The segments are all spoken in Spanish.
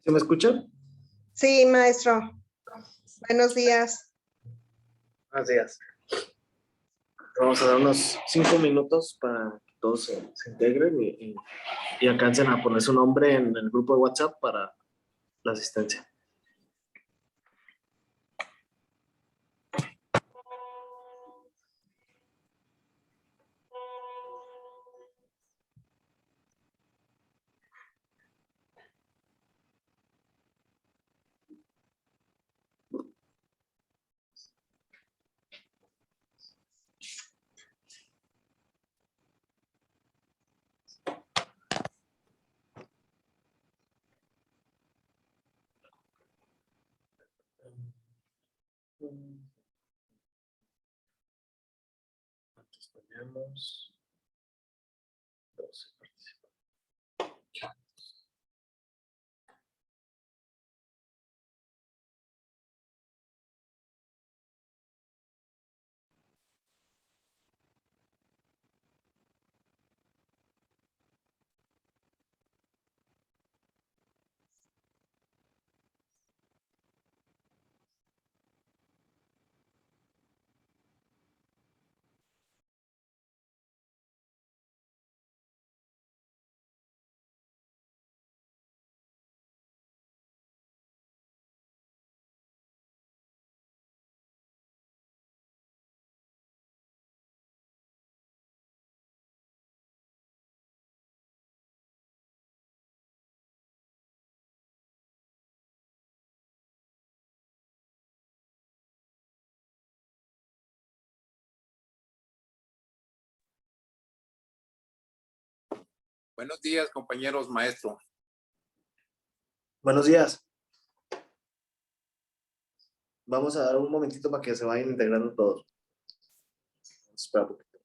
¿Se me escucha? Sí, maestro. Buenos días. Buenos días. Vamos a dar unos 5 minutos para que todos se integren y alcancen a poner su nombre en el grupo de WhatsApp para la asistencia. ¿Cuántos tenemos? 12 participantes. Buenos días, compañeros, maestro. Buenos días. Vamos a dar un momentito para que se vayan integrando todos. Espera un poquito.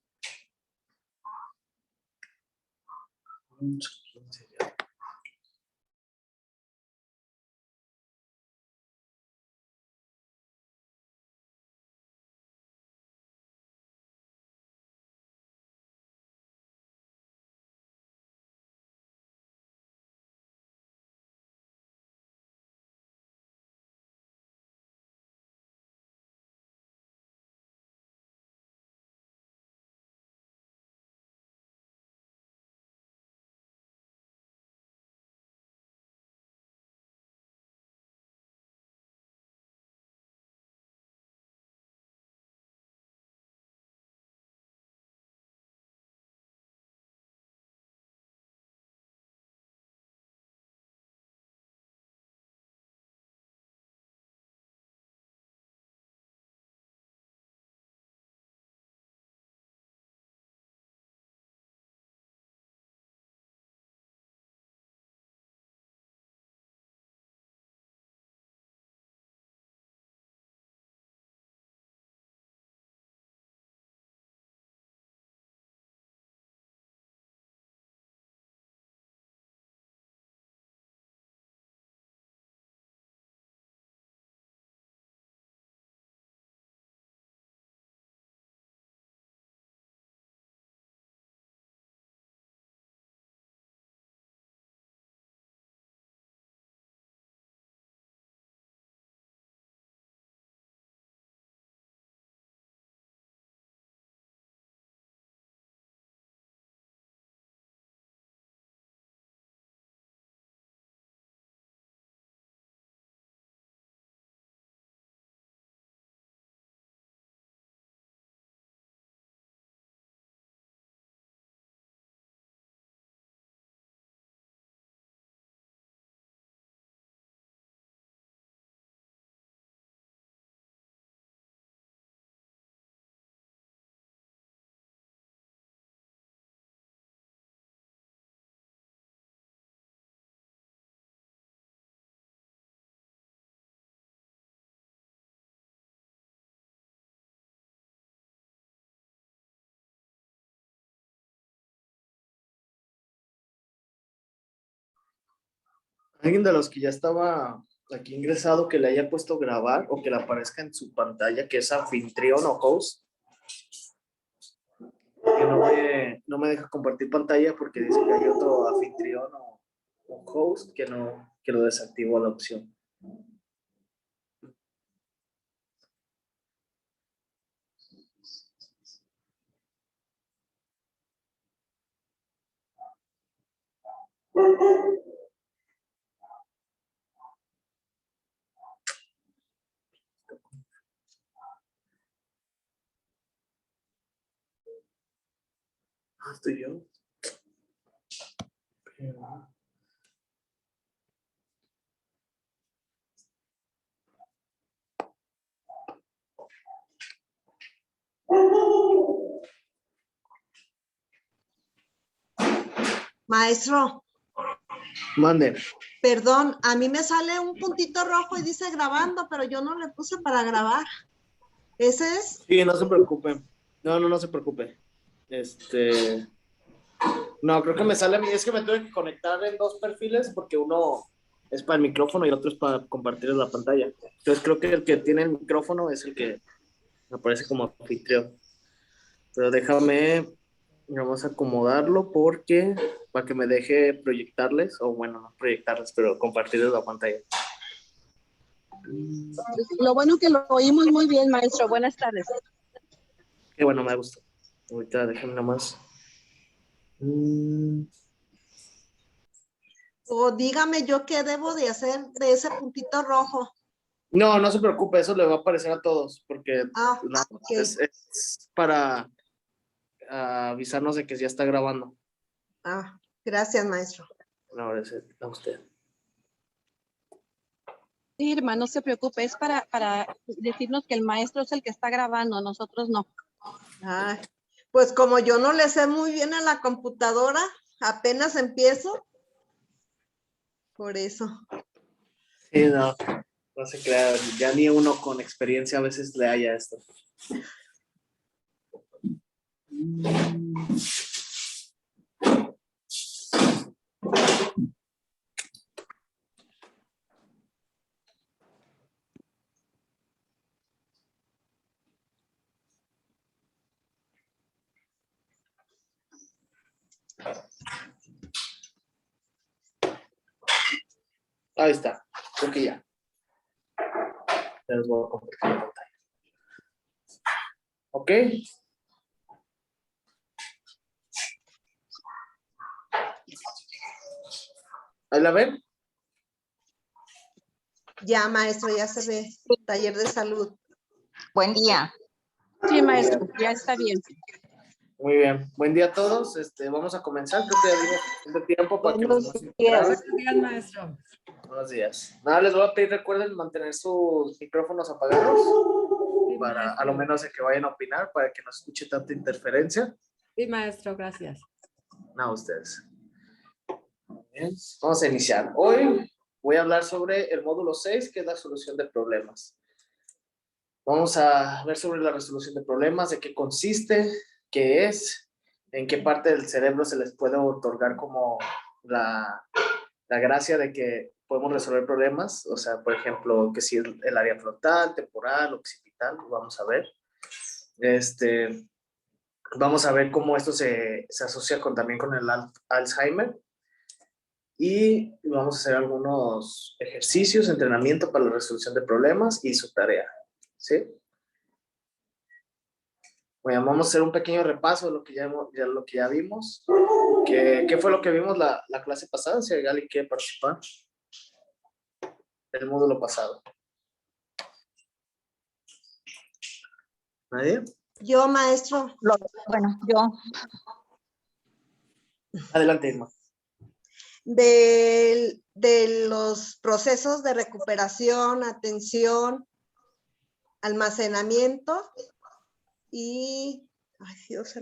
¿Alguien de los que ya estaba aquí ingresado que le haya puesto grabar o que le aparezca en su pantalla que es anfitrión o host? Que no me deja compartir pantalla porque dice que hay otro anfitrión un host que lo desactivó la opción. Estoy yo. Maestro, Mande. perdón, a mí me sale un puntito rojo y dice grabando, pero yo no le puse para grabar. ¿Ese es? Sí, no se preocupe. No se preocupe. No, creo que me sale a mí. Es que me tuve que conectar en dos perfiles porque uno es para el micrófono y el otro es para compartir la pantalla. Entonces creo que el que tiene el micrófono es el que me aparece como anfitrión. Pero déjame, vamos a acomodarlo porque para que me deje proyectarles, o bueno, no proyectarles, pero compartirles la pantalla. Lo bueno que lo oímos muy bien, maestro. Buenas tardes. Qué bueno, me gusta. Ahorita déjame nada más. O dígame yo qué debo de hacer de ese puntito rojo. No se preocupe, eso le va a aparecer a todos, porque Ok. es para avisarnos de que ya está grabando. Gracias, maestro. No, ahora es a usted. Sí, Irma, no se preocupe. Es para decirnos que el maestro es el que está grabando, nosotros no. Pues como yo no le sé muy bien a la computadora, apenas empiezo. Por eso. Sí, no se crea, ya ni uno con experiencia a veces le haya esto. Ahí está, creo que ya. Ya les voy a compartir la pantalla. ¿Ok? ¿Ahí la ven? Ya, maestro, ya se ve. Taller de salud. Buen día. Sí, maestro, ya está bien. Muy bien. Buen día a todos. Vamos a comenzar. Creo que ya dimos bastante tiempo para que nos integraran. Buenos días, maestro. Buenos días. Nada, les voy a pedir, recuerden mantener sus micrófonos apagados para a lo menos de que vayan a opinar, para que no escuche tanta interferencia. Sí, maestro, gracias. No, ustedes. Bien, vamos a iniciar. Hoy voy a hablar sobre el módulo 6, que es la solución de problemas. Vamos a ver sobre la resolución de problemas, de qué consiste, qué es, en qué parte del cerebro se les puede otorgar como la gracia de que podemos resolver problemas. O sea, por ejemplo, que si el área frontal, temporal, occipital, vamos a ver. Vamos a ver cómo esto se asocia también con el Alzheimer. Y vamos a hacer algunos ejercicios, entrenamiento para la resolución de problemas y su tarea. ¿Sí? Bueno, vamos a hacer un pequeño repaso de lo que ya vimos. ¿Qué fue lo que vimos la clase pasada? Si alguien quiere participar. El módulo pasado. ¿Nadie? Yo, maestro. Bueno, yo. Adelante, Irma. De los procesos de recuperación, atención, almacenamiento y... Ay, Dios,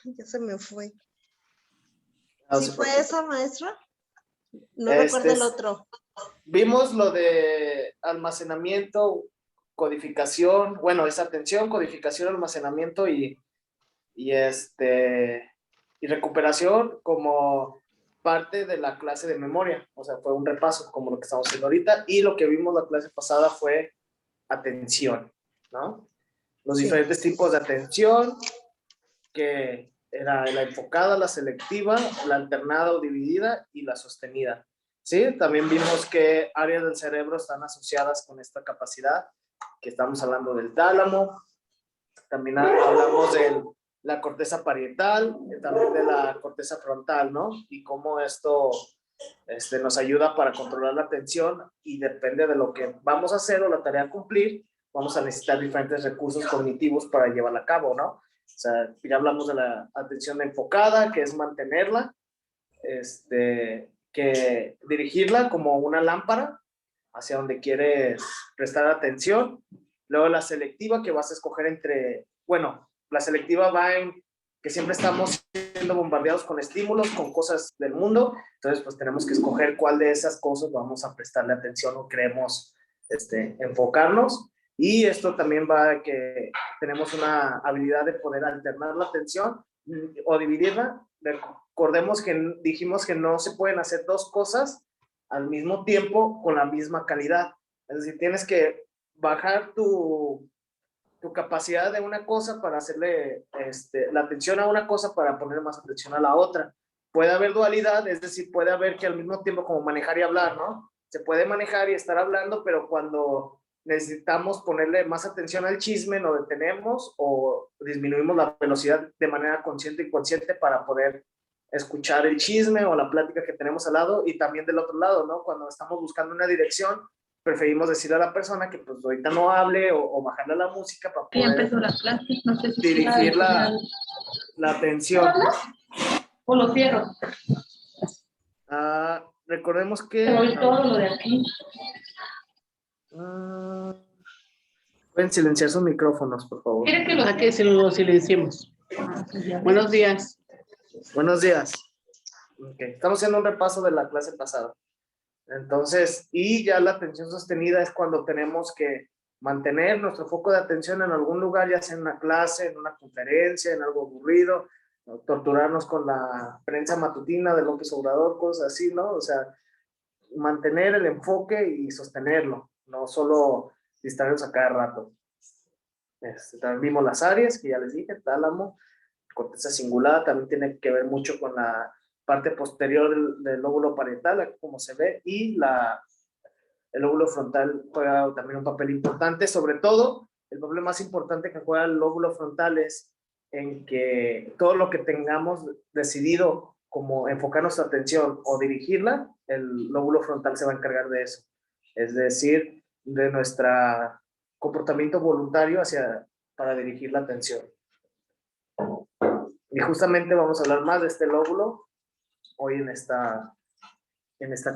ya se me fue. ¿Sí fue eso, maestro? No recuerdo el otro. Vimos lo de almacenamiento, codificación, bueno, es atención, codificación, almacenamiento y recuperación como parte de la clase de memoria. O sea, fue un repaso como lo que estamos haciendo ahorita, y lo que vimos la clase pasada fue atención, ¿no? Los diferentes tipos de atención, que era la enfocada, la selectiva, la alternada o dividida y la sostenida. ¿sí? También vimos que áreas del cerebro están asociadas con esta capacidad, que estamos hablando del tálamo, también hablamos de la corteza parietal, también de la corteza frontal, ¿no? Y cómo esto nos ayuda para controlar la atención y depende de lo que vamos a hacer o la tarea a cumplir, vamos a necesitar diferentes recursos cognitivos para llevarla a cabo, ¿no? O sea, ya hablamos de la atención enfocada, que es mantenerla, que dirigirla como una lámpara hacia donde quieres prestar atención. Luego la selectiva, que vas a escoger entre, bueno, la selectiva va en que siempre estamos siendo bombardeados con estímulos, con cosas del mundo, entonces pues tenemos que escoger cuál de esas cosas vamos a prestarle atención o queremos enfocarnos. Y esto también va a que tenemos una habilidad de poder alternar la atención o dividirla. Recordemos que dijimos que no se pueden hacer dos cosas al mismo tiempo con la misma calidad. Es decir, tienes que bajar tu capacidad de una cosa para hacerle la atención a una cosa para poner más atención a la otra. Puede haber dualidad, es decir, puede haber que al mismo tiempo como manejar y hablar, ¿no? Se puede manejar y estar hablando, pero cuando necesitamos ponerle más atención al chisme, nos detenemos o disminuimos la velocidad de manera consciente y inconsciente para poder escuchar el chisme o la plática que tenemos al lado. Y también del otro lado, ¿no? Cuando estamos buscando una dirección, preferimos decirle a la persona que pues ahorita no hable o bajarle la música para poder no sé si dirigir la atención. O lo cierro. Recordemos que... todo lo de aquí. Pueden silenciar sus micrófonos, por favor. ¿Quiere que lo silenciemos? Buenos días. Buenos días. Okay. Estamos haciendo un repaso de la clase pasada. Entonces, y ya la atención sostenida es cuando tenemos que mantener nuestro foco de atención en algún lugar, ya sea en una clase, en una conferencia, en algo aburrido, ¿no? Torturarnos con la prensa matutina de López Obrador, cosas así, ¿no? O sea, mantener el enfoque y sostenerlo, no solo distraernos a cada rato. También vimos las áreas, que ya les dije, tálamo, corteza cingulada, también tiene que ver mucho con la parte posterior del lóbulo parietal, como se ve, y el lóbulo frontal juega también un papel importante. Sobre todo, el papel más importante que juega el lóbulo frontal es en que todo lo que tengamos decidido como enfocar nuestra atención o dirigirla, el lóbulo frontal se va a encargar de eso. Es decir, de nuestro comportamiento voluntario para dirigir la atención. Y justamente vamos a hablar más de este lóbulo hoy en esta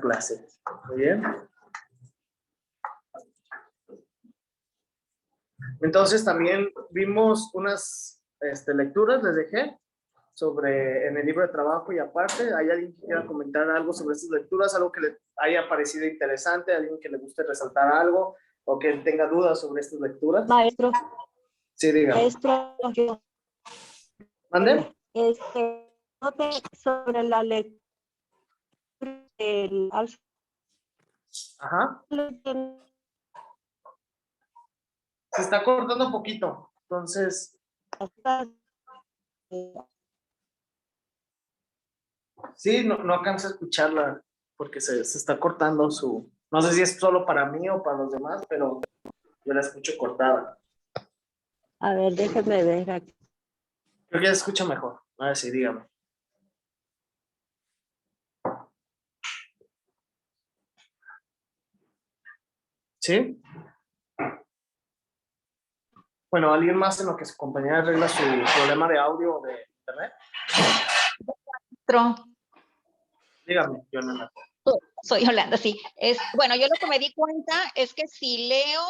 clase. Muy bien. Entonces también vimos unas lecturas, les dejé, en el libro de trabajo y aparte, ¿hay alguien que quiera comentar algo sobre estas lecturas? Algo que le haya parecido interesante, alguien que le guste resaltar algo o que tenga dudas sobre estas lecturas. Maestro. Sí, diga. Maestro, yo. ¿Mande? Sobre la lectura del Ajá. Se está cortando un poquito, entonces. Sí, no alcanzo a escucharla porque se está cortando no sé si es solo para mí o para los demás, pero yo la escucho cortada. A ver, déjenme ver aquí. Creo que ya se escucha mejor. A ver si, dígame. ¿Sí? Bueno, ¿alguien más en lo que su compañera arregla su problema de audio o de internet? Dígame, Yolanda. Soy Yolanda, sí. Bueno, yo lo que me di cuenta es que si leo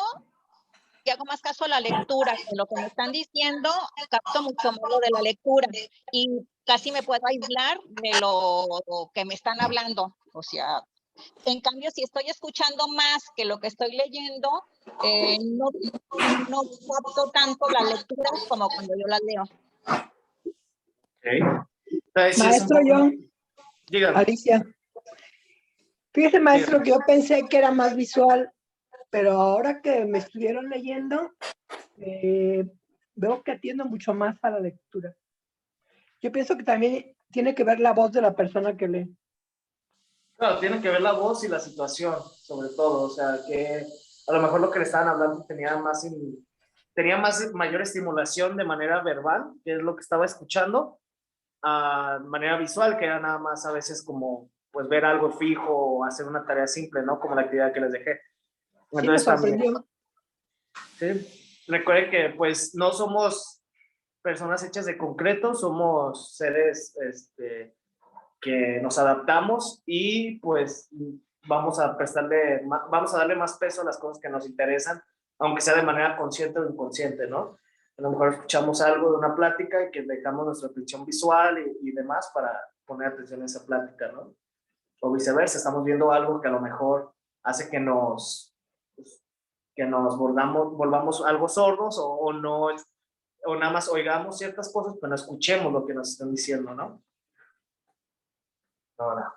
y hago más caso a la lectura, de lo que me están diciendo, capto mucho más lo de la lectura y casi me puedo aislar de lo que me están hablando. O sea, en cambio, si estoy escuchando más que lo que estoy leyendo, no capto tanto las lecturas como cuando yo las leo. Okay. Maestro, Dígame. Alicia. Fíjese, maestro, que yo pensé que era más visual, pero ahora que me estuvieron leyendo, veo que atiendo mucho más a la lectura. Yo pienso que también tiene que ver la voz de la persona que lee. Claro, tiene que ver la voz y la situación, sobre todo. O sea, que a lo mejor lo que le estaban hablando tenía mayor estimulación de manera verbal, que es lo que estaba escuchando, a manera visual, que era nada más a veces como pues ver algo fijo o hacer una tarea simple, ¿no? Como la actividad que les dejé. Sí, me Entonces también, sorprendió. sí, recuerden que pues no somos personas hechas de concreto, somos seres que nos adaptamos y pues vamos a darle más peso a las cosas que nos interesan, aunque sea de manera consciente o inconsciente, ¿no? A lo mejor escuchamos algo de una plática y que dejamos nuestra atención visual y demás para poner atención a esa plática, ¿no? O viceversa, estamos viendo algo que a lo mejor hace que nos volvamos algo sordos o no, o nada más oigamos ciertas cosas, pero no escuchemos lo que nos están diciendo, ¿no? Ahora,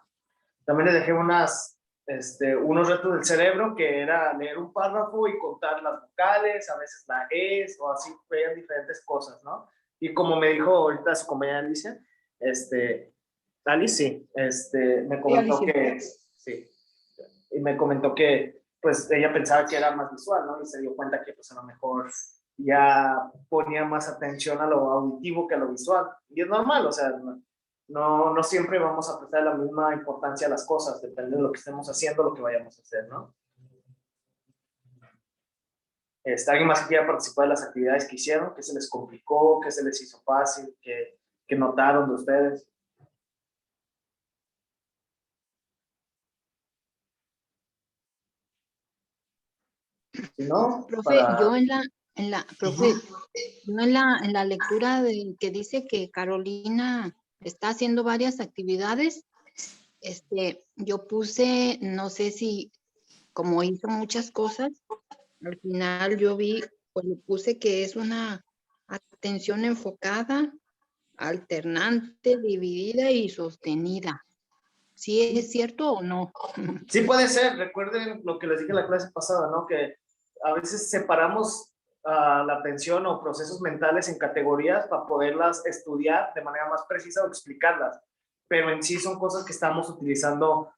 también les dejé unos retos del cerebro que era leer un párrafo y contar las vocales, a veces la es, o así veían diferentes cosas, ¿no? Y como me dijo ahorita su compañera Alicia, Alice, sí, me comentó que, sí, y me comentó que, pues, ella pensaba que era más visual, ¿no? Y se dio cuenta que, pues, a lo mejor ya ponía más atención a lo auditivo que a lo visual. Y es normal, o sea, no siempre vamos a prestar la misma importancia a las cosas, depende de lo que estemos haciendo, lo que vayamos a hacer, ¿no? ¿Alguien más que quiera participar de las actividades que hicieron? ¿Qué se les complicó? ¿Qué se les hizo fácil? ¿Qué notaron de ustedes? Si no, Profe, yo profe, yo en la lectura que dice que Carolina está haciendo varias actividades, yo puse, no sé si como hizo muchas cosas, al final yo vi, pues le puse que es una atención enfocada, alternante, dividida y sostenida. ¿Sí es cierto o no? Sí puede ser, recuerden lo que les dije en la clase pasada, ¿no? Que a veces separamos la atención o procesos mentales en categorías para poderlas estudiar de manera más precisa o explicarlas, pero en sí son cosas que estamos utilizando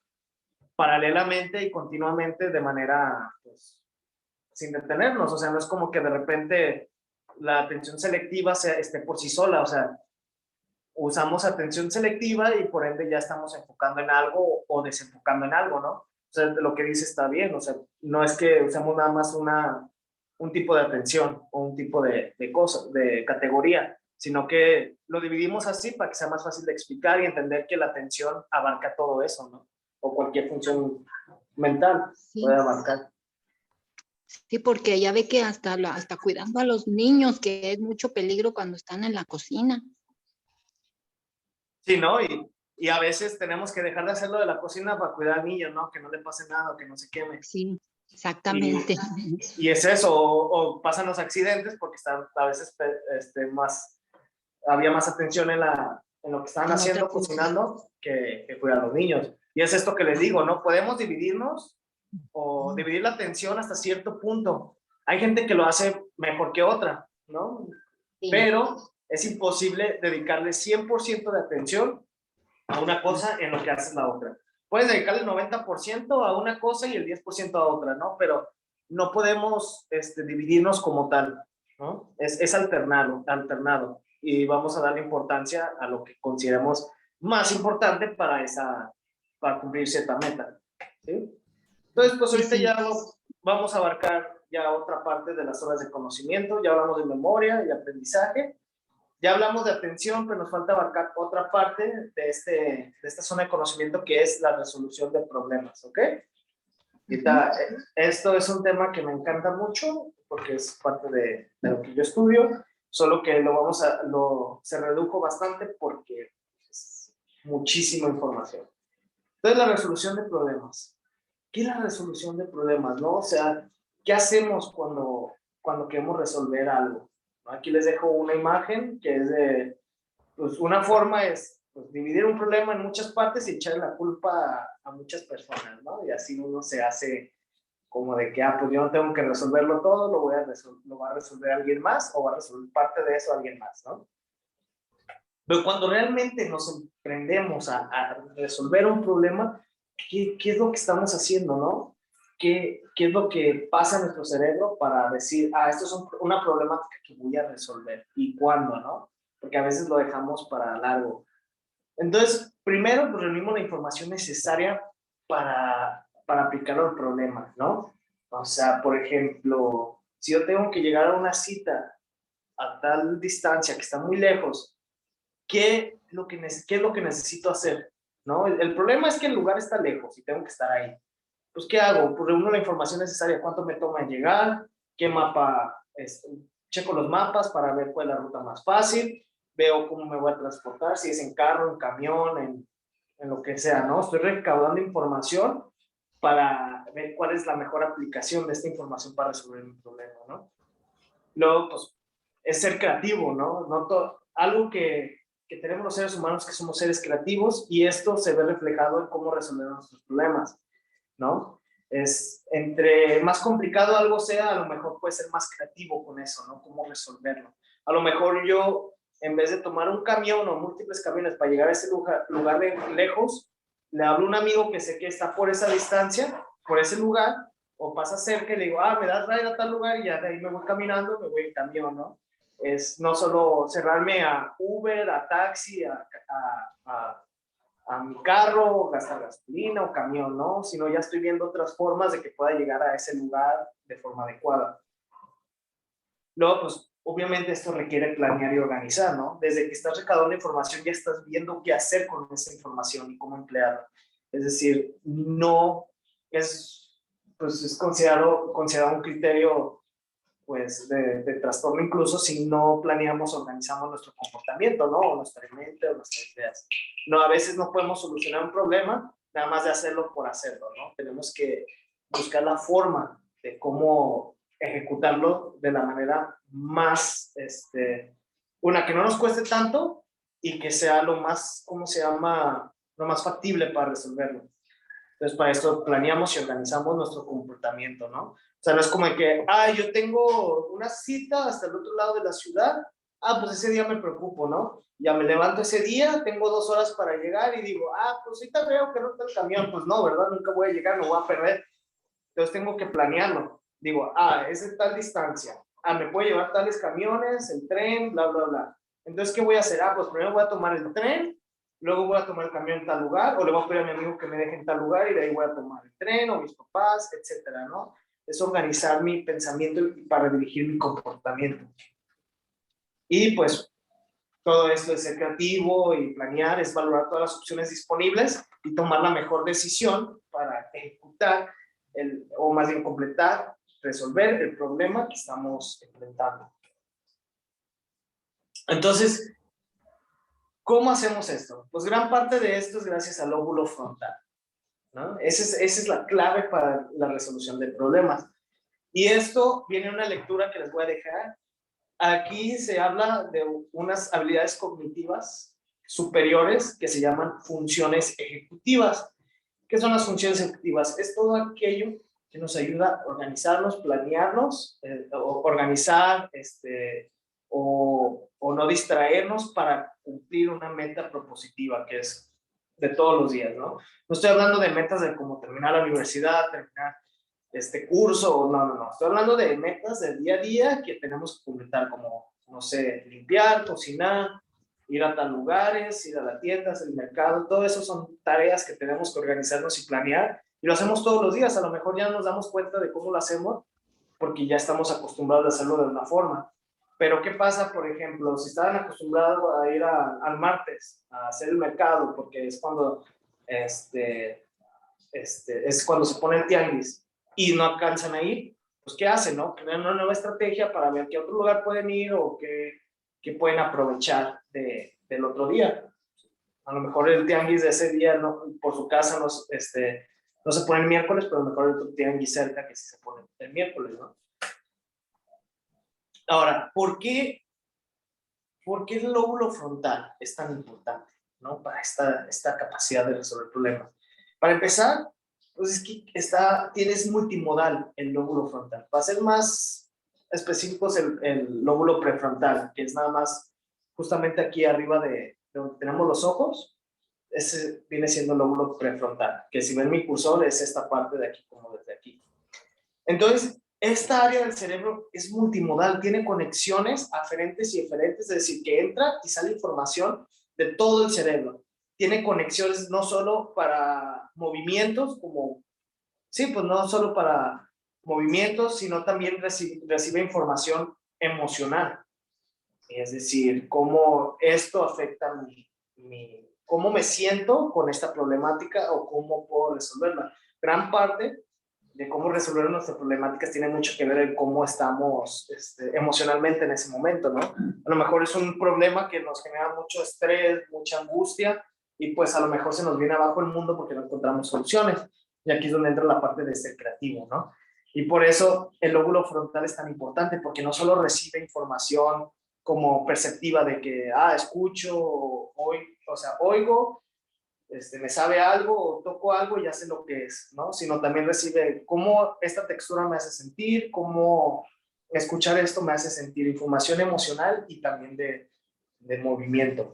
paralelamente y continuamente de manera, pues, sin detenernos. O sea, no es como que de repente la atención selectiva esté por sí sola, o sea, usamos atención selectiva y por ende ya estamos enfocando en algo o desenfocando en algo, ¿no? O sea, lo que dice está bien, o sea, no es que usemos nada más un tipo de atención o un tipo de cosa, de categoría, sino que lo dividimos así para que sea más fácil de explicar y entender que la atención abarca todo eso, ¿no? O cualquier función mental puede abarcar. Sí, porque ya ve que hasta cuidando a los niños, que es mucho peligro cuando están en la cocina. Sí, ¿no? Y a veces tenemos que dejar de hacerlo de la cocina para cuidar al niño, ¿no? Que no le pase nada, que no se queme. Sí, exactamente. Y es eso, o pasan los accidentes porque están a veces había más atención en lo que estaban haciendo, cocinando, que cuidar a los niños. Y es esto que les digo, ¿no? Podemos dividirnos o dividir la atención hasta cierto punto. Hay gente que lo hace mejor que otra, ¿no? Sí. Pero es imposible dedicarle 100% de atención a una cosa en lo que haces la otra. Puedes dedicarle el 90% a una cosa y el 10% a otra, ¿no? Pero no podemos dividirnos como tal, ¿no? Es alternado, y vamos a darle importancia a lo que consideramos más importante para cumplir cierta meta, ¿sí? Entonces, pues ahorita ya vamos a abarcar ya otra parte de las horas de conocimiento, ya hablamos de memoria y aprendizaje, ya hablamos de atención, pero nos falta abarcar otra parte de esta zona de conocimiento que es la resolución de problemas, ¿ok? Esto es un tema que me encanta mucho porque es parte de lo que yo estudio, solo que se redujo bastante porque es muchísima información. Entonces, la resolución de problemas. ¿Qué es la resolución de problemas, no? O sea, ¿qué hacemos cuando queremos resolver algo? Aquí les dejo una imagen que es pues una forma es pues, dividir un problema en muchas partes y echarle la culpa a muchas personas, ¿no? Y así uno se hace como de que, pues yo no tengo que resolverlo todo, lo va a resolver alguien más o va a resolver parte de eso alguien más, ¿no? Pero cuando realmente nos emprendemos a resolver un problema, qué es lo que estamos haciendo, ¿no? ¿Qué es lo que pasa en nuestro cerebro para decir, esto es una problemática que voy a resolver? ¿Y cuándo, no? Porque a veces lo dejamos para largo. Entonces, primero, pues reunimos la información necesaria para aplicarlo al problema, ¿no? O sea, por ejemplo, si yo tengo que llegar a una cita a tal distancia que está muy lejos, ¿qué es lo que necesito hacer? ¿No? El problema es que el lugar está lejos y tengo que estar ahí. Pues, ¿qué hago? Pues reúno la información necesaria, cuánto me toma llegar, qué mapa, checo los mapas para ver cuál es la ruta más fácil, veo cómo me voy a transportar, si es en carro, en camión, en lo que sea, ¿no? Estoy recaudando información para ver cuál es la mejor aplicación de esta información para resolver mi problema, ¿no? Luego, pues, es ser creativo, ¿no? Algo que tenemos los seres humanos, que somos seres creativos, y esto se ve reflejado en cómo resolver nuestros problemas, ¿no? Entre más complicado algo sea, a lo mejor puede ser más creativo con eso, ¿no? Cómo resolverlo. A lo mejor yo, en vez de tomar un camión o múltiples camiones para llegar a ese lugar lejos, le hablo a un amigo que sé que está por esa distancia, por ese lugar, o pasa cerca y le digo, me das ride a tal lugar, y ya de ahí me voy caminando, me voy en camión, ¿no? Es no solo cerrarme a Uber, a taxi, a mi carro, gastar gasolina o camión, ¿no? Sino ya estoy viendo otras formas de que pueda llegar a ese lugar de forma adecuada. Luego, pues, obviamente esto requiere planear y organizar, ¿no? Desde que estás recaudando información ya estás viendo qué hacer con esa información y cómo emplearla. Es decir, no es, pues, es considerado un criterio, pues, de trastorno, incluso si no planeamos, organizamos nuestro comportamiento, ¿no? O nuestra mente o nuestras ideas. No, a veces no podemos solucionar un problema nada más de hacerlo por hacerlo, ¿no? Tenemos que buscar la forma de cómo ejecutarlo de la manera más, una, que no nos cueste tanto y que sea lo más, ¿cómo se llama? Lo más factible para resolverlo. Entonces, para esto planeamos y organizamos nuestro comportamiento, ¿no? O sea, no es como que, yo tengo una cita hasta el otro lado de la ciudad, pues ese día me preocupo, ¿no? Ya me levanto ese día, tengo 2 horas para llegar y digo, pues ahorita veo que no está el camión, pues no, ¿verdad? Nunca voy a llegar, lo voy a perder. Entonces tengo que planearlo. Digo, es de tal distancia. Me puede llevar tales camiones, el tren, bla, bla, bla. Entonces, ¿qué voy a hacer? Pues primero voy a tomar el tren, luego voy a tomar el camión en tal lugar, o le voy a pedir a mi amigo que me deje en tal lugar y de ahí voy a tomar el tren, o mis papás, etcétera, ¿no? Es organizar mi pensamiento para dirigir mi comportamiento. Y pues todo esto es ser creativo y planear, es valorar todas las opciones disponibles y tomar la mejor decisión para ejecutar, o más bien completar, resolver el problema que estamos enfrentando. Entonces, ¿cómo hacemos esto? Pues gran parte de esto es gracias al lóbulo frontal, ¿no? Esa es la clave para la resolución de problemas. Y esto viene en una lectura que les voy a dejar. Aquí se habla de unas habilidades cognitivas superiores que se llaman funciones ejecutivas. ¿Qué son las funciones ejecutivas? Es todo aquello que nos ayuda a organizarnos, planearnos, organizar, o no distraernos para cumplir una meta propositiva que es de todos los días, ¿no? No estoy hablando de metas de cómo terminar la universidad, terminar este curso, no. Estoy hablando de metas del día a día que tenemos que completar, como, no sé, limpiar, cocinar, ir a tal lugares, ir a las tiendas, el mercado, todo eso son tareas que tenemos que organizarnos y planear, y lo hacemos todos los días. A lo mejor ya nos damos cuenta de cómo lo hacemos porque ya estamos acostumbrados a hacerlo de una forma. Pero ¿qué pasa, por ejemplo, si estaban acostumbrados a ir al martes a hacer el mercado, porque es cuando, es cuando se pone el tianguis, y no alcanzan a ir, pues ¿qué hacen, no? Crean una nueva estrategia para ver qué otro lugar pueden ir o qué pueden aprovechar del otro día. A lo mejor el tianguis de ese día, no, por su casa, no se pone el miércoles, pero a lo mejor el otro tianguis cerca que sí se pone el miércoles, ¿no? Ahora, ¿por qué el lóbulo frontal es tan importante, ¿no? Para esta capacidad de resolver problemas. Para empezar, pues es que tienes multimodal el lóbulo frontal. Para ser más específicos, el lóbulo prefrontal, que es nada más justamente aquí arriba de donde tenemos los ojos, ese viene siendo el lóbulo prefrontal, que si ven mi cursor es esta parte de aquí, como desde aquí. Entonces, esta área del cerebro es multimodal, tiene conexiones aferentes y eferentes, es decir, que entra y sale información de todo el cerebro. Tiene conexiones no solo para movimientos, como, sí, pues no solo para movimientos, sino también recibe información emocional. Es decir, cómo esto afecta cómo me siento con esta problemática o cómo puedo resolverla. Gran parte de cómo resolver nuestras problemáticas tiene mucho que ver en cómo estamos emocionalmente en ese momento, ¿no? A lo mejor es un problema que nos genera mucho estrés, mucha angustia, y pues a lo mejor se nos viene abajo el mundo porque no encontramos soluciones. Y aquí es donde entra la parte de ser creativo, ¿no? Y por eso el lóbulo frontal es tan importante, porque no solo recibe información como perceptiva de que, escucho, oigo, me sabe algo o toco algo y ya sé lo que es, ¿no? Sino también recibe cómo esta textura me hace sentir, cómo escuchar esto me hace sentir, información emocional y también de movimiento.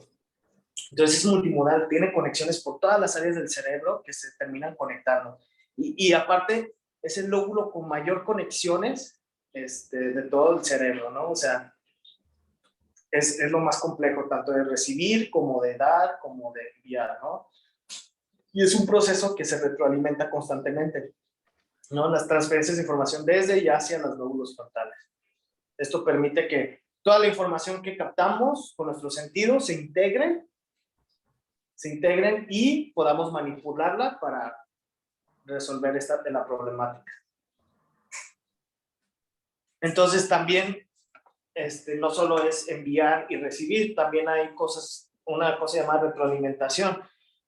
Entonces es multimodal, tiene conexiones por todas las áreas del cerebro que se terminan conectando. Y aparte es el lóbulo con mayor conexiones de todo el cerebro, ¿no? O sea, es lo más complejo, tanto de recibir como de dar, como de enviar, ¿no? Y es un proceso que se retroalimenta constantemente, ¿no? Las transferencias de información desde y hacia los lóbulos frontales. Esto permite que toda la información que captamos con nuestros sentidos se integren y podamos manipularla para resolver la problemática. Entonces también no solo es enviar y recibir, también hay una cosa llamada retroalimentación.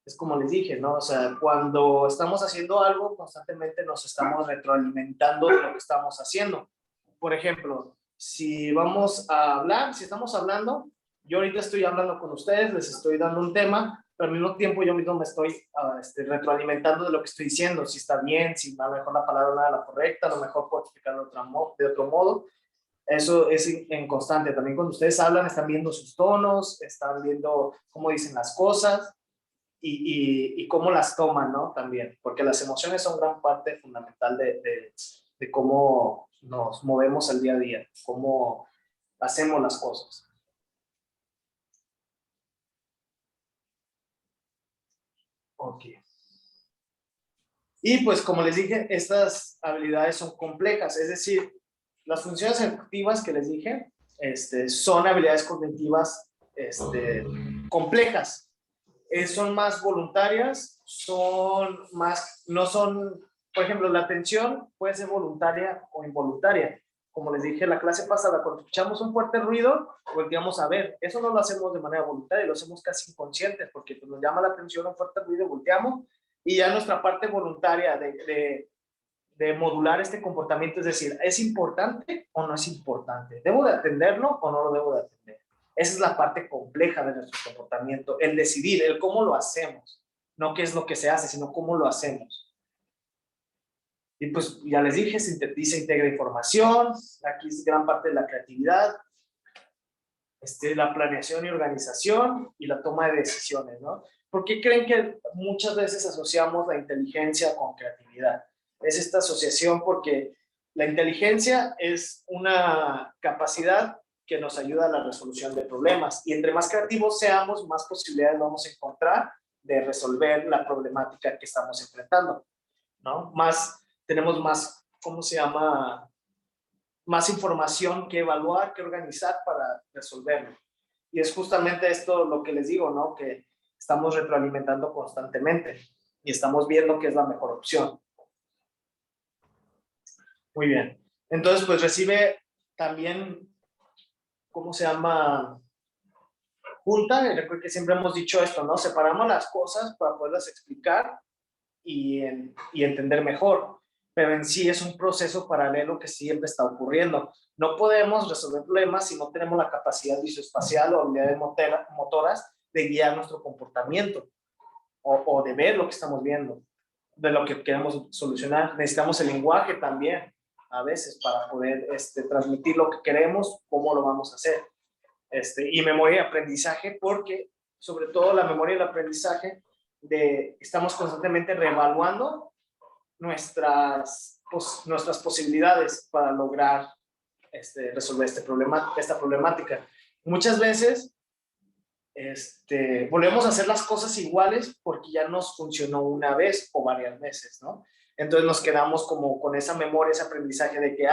Es como les dije, ¿no? O sea, cuando estamos haciendo algo, constantemente nos estamos retroalimentando de lo que estamos haciendo. Por ejemplo, si estamos hablando, yo ahorita estoy hablando con ustedes, les estoy dando un tema, pero al mismo tiempo yo mismo me estoy retroalimentando de lo que estoy diciendo, si está bien, si a lo mejor la palabra no era la correcta, a lo mejor puedo explicarlo de otro modo. Eso es en constante. También cuando ustedes hablan, están viendo sus tonos, están viendo cómo dicen las cosas y cómo las toman, ¿no? También, porque las emociones son gran parte fundamental de cómo nos movemos al día a día, cómo hacemos las cosas. Ok. Y pues como les dije, estas habilidades son complejas, es decir, las funciones ejecutivas que les dije son habilidades cognitivas complejas. Son más voluntarias, no son, por ejemplo, la atención puede ser voluntaria o involuntaria. Como les dije en la clase pasada, cuando escuchamos un fuerte ruido, volteamos a ver. Eso no lo hacemos de manera voluntaria, lo hacemos casi inconscientes, porque pues, nos llama la atención un fuerte ruido, volteamos, y ya nuestra parte voluntaria de modular este comportamiento, es decir, ¿es importante o no es importante? ¿Debo de atenderlo o no lo debo de atender? Esa es la parte compleja de nuestro comportamiento, el decidir, el cómo lo hacemos, no qué es lo que se hace, sino cómo lo hacemos. Y pues ya les dije, sintetiza, integra información, aquí es gran parte de la creatividad, la planeación y organización y la toma de decisiones, ¿no? ¿Por qué creen que muchas veces asociamos la inteligencia con creatividad? Es esta asociación porque la inteligencia es una capacidad que nos ayuda a la resolución de problemas y entre más creativos seamos, más posibilidades vamos a encontrar de resolver la problemática que estamos enfrentando, ¿no? Tenemos más, más información que evaluar, que organizar para resolverlo. Y es justamente esto lo que les digo, ¿no? Que estamos retroalimentando constantemente y estamos viendo qué es la mejor opción. Muy bien. Entonces, pues recibe también, junta, recuerdo que siempre hemos dicho esto, ¿no? Separamos las cosas para poderlas explicar y entender mejor, pero en sí es un proceso paralelo que siempre está ocurriendo. No podemos resolver problemas si no tenemos la capacidad visoespacial o habilidades motoras de guiar nuestro comportamiento o de ver lo que estamos viendo, de lo que queremos solucionar. Necesitamos el lenguaje también, a veces, para poder transmitir lo que queremos, cómo lo vamos a hacer. Y memoria y aprendizaje, porque sobre todo la memoria y el aprendizaje estamos constantemente reevaluando nuestras posibilidades para lograr resolver esta problemática. Muchas veces volvemos a hacer las cosas iguales porque ya nos funcionó una vez o varias veces, ¿no? Entonces nos quedamos como con esa memoria, ese aprendizaje de que,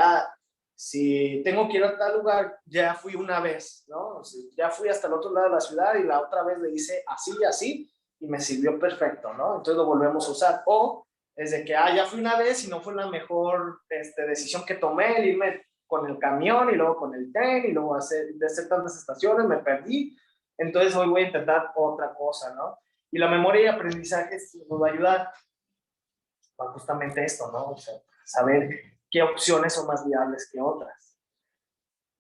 si tengo que ir a tal lugar, ya fui una vez, ¿no? O sea, ya fui hasta el otro lado de la ciudad y la otra vez le hice así y así y me sirvió perfecto, ¿no? Entonces lo volvemos a usar. O es de que, ya fui una vez y no fue la mejor decisión que tomé, el irme con el camión y luego con el tren y luego de hacer tantas estaciones, me perdí. Entonces hoy voy a intentar otra cosa, ¿no? Y la memoria y aprendizaje nos va a ayudar a justamente esto, ¿no? O sea, saber qué opciones son más viables que otras.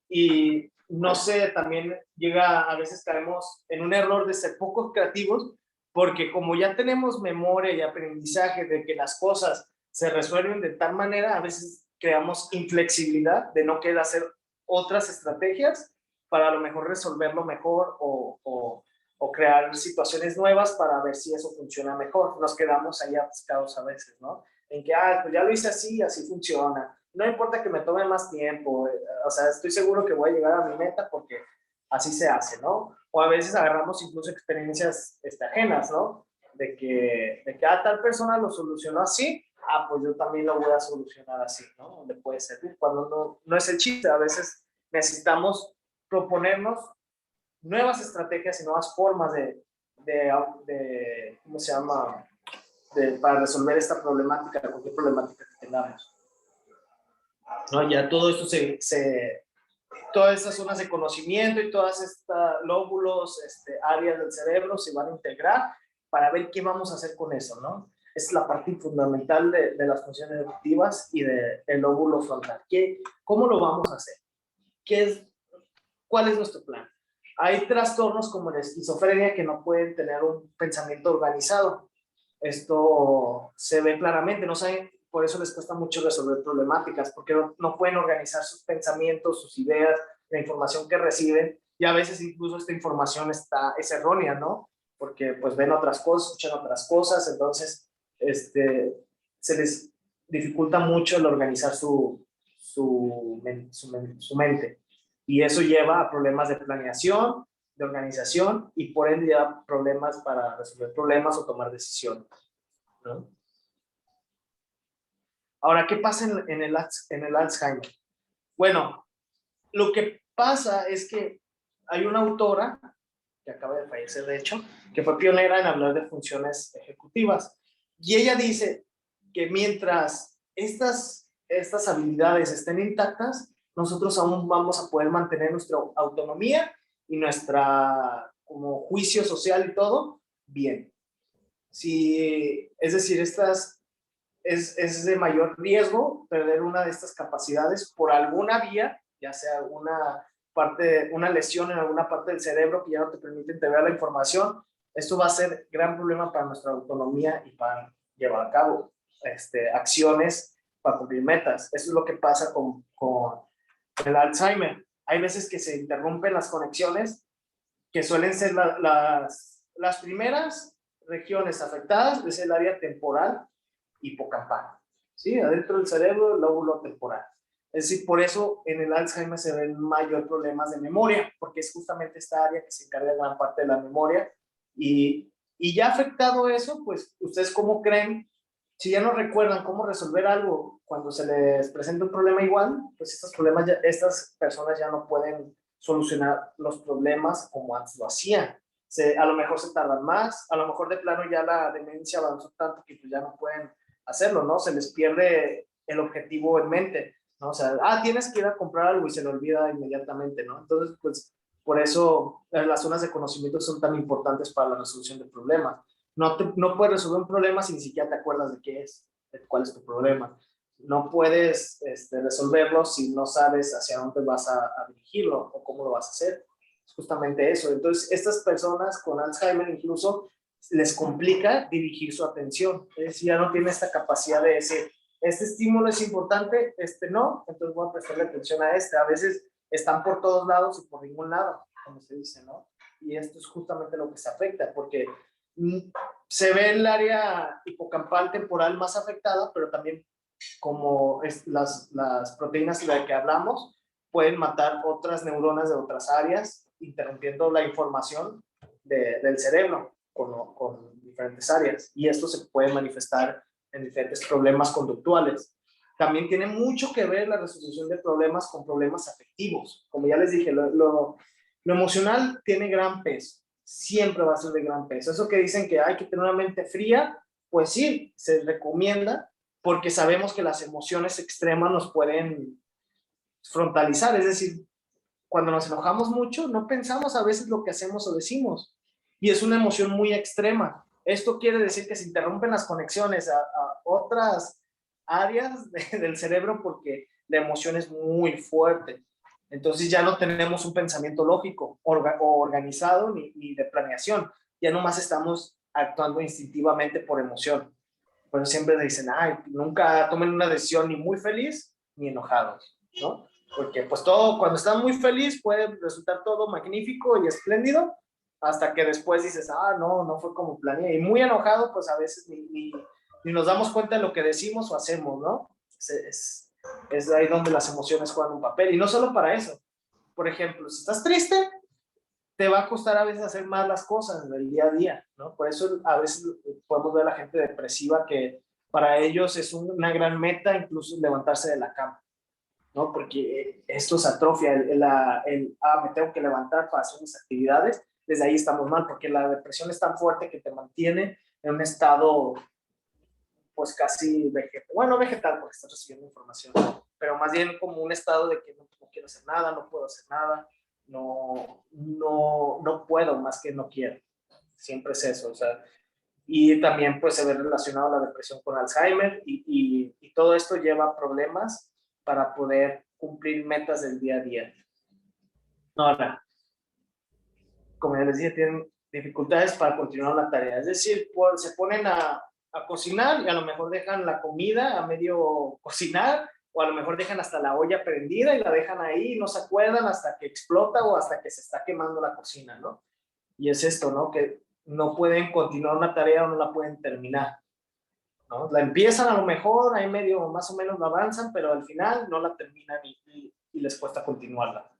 Y no sé, también a veces caemos en un error de ser poco creativos, porque como ya tenemos memoria y aprendizaje de que las cosas se resuelven de tal manera, a veces creamos inflexibilidad de no querer hacer otras estrategias para a lo mejor resolverlo mejor o crear situaciones nuevas para ver si eso funciona mejor. Nos quedamos ahí atascados a veces, ¿no? En que, pues ya lo hice así, así funciona. No importa que me tome más tiempo, o sea, estoy seguro que voy a llegar a mi meta porque así se hace, ¿no? O a veces agarramos incluso experiencias ajenas, ¿no? De que tal persona lo solucionó así, pues yo también lo voy a solucionar así, ¿no? Le puede servir, cuando no es el chiste. A veces necesitamos proponernos nuevas estrategias y nuevas formas ¿cómo se llama? Para resolver esta problemática, cualquier problemática que tengamos, ¿no? Ya todo esto todas estas zonas de conocimiento y todas estas lóbulos, áreas del cerebro se van a integrar para ver qué vamos a hacer con eso, ¿no? Es la parte fundamental de las funciones ejecutivas y del lóbulo frontal. ¿Cómo lo vamos a hacer? ¿Cuál es nuestro plan? Hay trastornos como la esquizofrenia que no pueden tener un pensamiento organizado. Esto se ve claramente, no saben, por eso les cuesta mucho resolver problemáticas, porque no pueden organizar sus pensamientos, sus ideas, la información que reciben, y a veces incluso esta información es errónea, ¿no? Porque pues ven otras cosas, escuchan otras cosas, entonces se les dificulta mucho el organizar su mente. Y eso lleva a problemas de planeación, de organización, y por ende ya problemas para resolver problemas o tomar decisiones, ¿no? Ahora, ¿qué pasa en el Alzheimer? Bueno, lo que pasa es que hay una autora, que acaba de fallecer de hecho, que fue pionera en hablar de funciones ejecutivas, y ella dice que mientras estas habilidades estén intactas, nosotros aún vamos a poder mantener nuestra autonomía y nuestra como juicio social y todo bien. Es decir, es de mayor riesgo perder una de estas capacidades por alguna vía, ya sea una lesión en alguna parte del cerebro que ya no te permite integrar la información. Esto va a ser gran problema para nuestra autonomía y para llevar a cabo acciones para cumplir metas. Eso es lo que pasa con el Alzheimer. Hay veces que se interrumpen las conexiones, que suelen ser las primeras regiones afectadas, es el área temporal hipocampal, ¿sí? Adentro del cerebro, el lóbulo temporal. Es decir, por eso en el Alzheimer se ven mayor problemas de memoria, porque es justamente esta área que se encarga de gran parte de la memoria. Y ya afectado eso, pues, ¿ustedes cómo creen? Si ya no recuerdan cómo resolver algo cuando se les presenta un problema igual, pues estas personas ya no pueden solucionar los problemas como antes lo hacían. A lo mejor se tardan más, a lo mejor de plano ya la demencia avanzó tanto que pues ya no pueden hacerlo, ¿no? Se les pierde el objetivo en mente, ¿no? O sea, tienes que ir a comprar algo y se lo olvida inmediatamente, ¿no? Entonces, pues, por eso las zonas de conocimiento son tan importantes para la resolución de problemas. No puedes resolver un problema si ni siquiera te acuerdas de qué es, de cuál es tu problema. No puedes resolverlo si no sabes hacia dónde vas a dirigirlo o cómo lo vas a hacer. Es justamente eso. Entonces, estas personas con Alzheimer incluso les complica dirigir su atención. Es decir, ya no tienen esta capacidad de decir, este estímulo es importante, no, entonces voy a prestarle atención a este. A veces están por todos lados y por ningún lado, como se dice, ¿no? Y esto es justamente lo que se afecta, porque Se ve el área hipocampal temporal más afectada, pero también como las proteínas de las que hablamos pueden matar otras neuronas de otras áreas, interrumpiendo la información del cerebro con diferentes áreas. Y esto se puede manifestar en diferentes problemas conductuales. También tiene mucho que ver la resolución de problemas con problemas afectivos. Como ya les dije, lo emocional tiene gran peso. Siempre va a ser de gran peso. Eso que dicen que hay que tener una mente fría, pues sí, se recomienda porque sabemos que las emociones extremas nos pueden frontalizar. Es decir, cuando nos enojamos mucho, no pensamos a veces lo que hacemos o decimos. Y es una emoción muy extrema. Esto quiere decir que se interrumpen las conexiones a otras áreas del cerebro porque la emoción es muy fuerte. Entonces ya no tenemos un pensamiento lógico o organizado ni de planeación. Ya nomás estamos actuando instintivamente por emoción. Por eso siempre dicen, ay, nunca tomen una decisión ni muy feliz ni enojados, ¿no? Porque pues todo, cuando estás muy feliz puede resultar todo magnífico y espléndido, hasta que después dices, no fue como planeé. Y muy enojado, pues a veces ni nos damos cuenta de lo que decimos o hacemos, ¿no? Es ahí donde las emociones juegan un papel. Y no solo para eso. Por ejemplo, si estás triste, te va a costar a veces hacer más las cosas del día a día, ¿no? Por eso a veces podemos ver a la gente depresiva que para ellos es una gran meta incluso levantarse de la cama, ¿no? Porque esto se atrofia, me tengo que levantar para hacer mis actividades, desde ahí estamos mal, porque la depresión es tan fuerte que te mantiene en un estado pues casi no vegetal porque estás recibiendo información, pero más bien como un estado de que no quiero hacer nada, no puedo hacer nada, no puedo más que no quiero. Siempre es eso, o sea, y también pues se ve relacionado la depresión con Alzheimer y todo esto lleva a problemas para poder cumplir metas del día a día. Ahora, como ya les dije, tienen dificultades para continuar la tarea, es decir, se ponen a cocinar y a lo mejor dejan la comida a medio cocinar o a lo mejor dejan hasta la olla prendida y la dejan ahí y no se acuerdan hasta que explota o hasta que se está quemando la cocina, ¿no? Y es esto, ¿no? Que no pueden continuar una tarea o no la pueden terminar, ¿no? La empiezan a lo mejor, ahí medio más o menos la avanzan, pero al final no la terminan y les cuesta continuarla.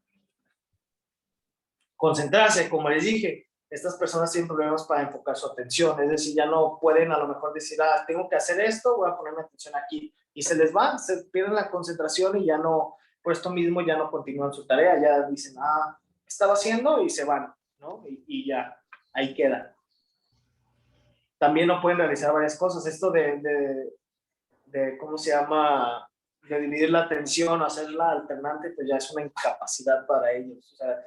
Concentrarse, como les dije, estas personas tienen problemas para enfocar su atención, es decir, ya no pueden a lo mejor decir, tengo que hacer esto, voy a ponerme atención aquí, y se les va, se pierden la concentración y ya no, por esto mismo ya no continúan su tarea, ya dicen, ¿qué estaba haciendo? Y se van, ¿no? Y ya, ahí queda. También no pueden realizar varias cosas, esto de ¿cómo se llama? De dividir la atención o hacerla alternante, pues ya es una incapacidad para ellos, o sea,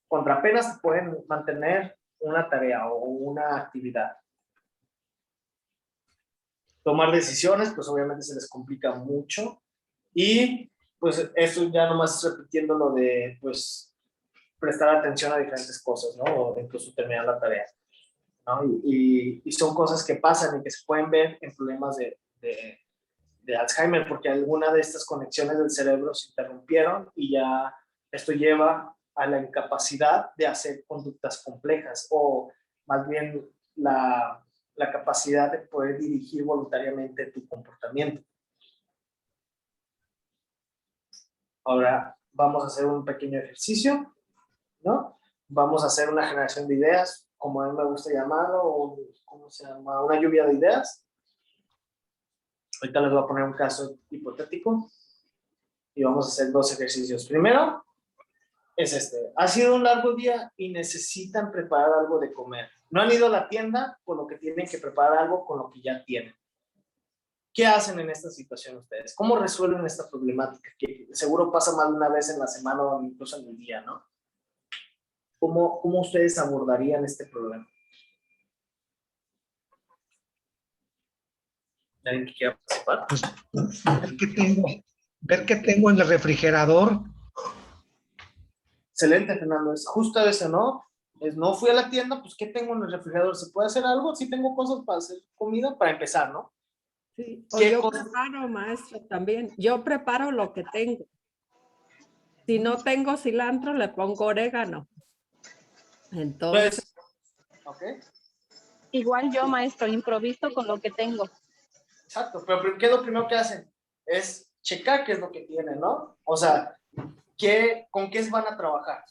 contra apenas pueden mantener una tarea o una actividad. Tomar decisiones, pues obviamente se les complica mucho. Y pues eso ya nomás repitiendo lo de, pues, prestar atención a diferentes cosas, ¿no? O incluso terminar la tarea, ¿no? Y son cosas que pasan y que se pueden ver en problemas de Alzheimer, porque alguna de estas conexiones del cerebro se interrumpieron y ya esto lleva a la incapacidad de hacer conductas complejas o más bien la capacidad de poder dirigir voluntariamente tu comportamiento. Ahora vamos a hacer un pequeño ejercicio, ¿no? Vamos a hacer una generación de ideas, como a mí me gusta llamarlo, o ¿cómo se llama? Una lluvia de ideas. Ahorita les voy a poner un caso hipotético y vamos a hacer 2 ejercicios. Primero es este. Ha sido un largo día y necesitan preparar algo de comer. No han ido a la tienda, por lo que tienen que preparar algo con lo que ya tienen. ¿Qué hacen en esta situación ustedes? ¿Cómo resuelven esta problemática? Que seguro pasa más de una vez en la semana o incluso en el día, ¿no? ¿Cómo ustedes abordarían este problema? ¿Alguien que quiera participar? Pues, ver qué tengo en el refrigerador. Excelente, Fernando. Es justo eso, ¿no? No fui a la tienda, pues ¿qué tengo en el refrigerador? ¿Se puede hacer algo? Sí tengo cosas para hacer comida, para empezar, ¿no? Sí, o yo preparo, maestro, también. Yo preparo lo que tengo. Si no tengo cilantro, le pongo orégano. Entonces... Ok. Igual yo, maestro, improviso con lo que tengo. Exacto, pero ¿qué es lo primero que hacen? Es checar qué es lo que tienen, ¿no? O sea, ¿con qué van a trabajar?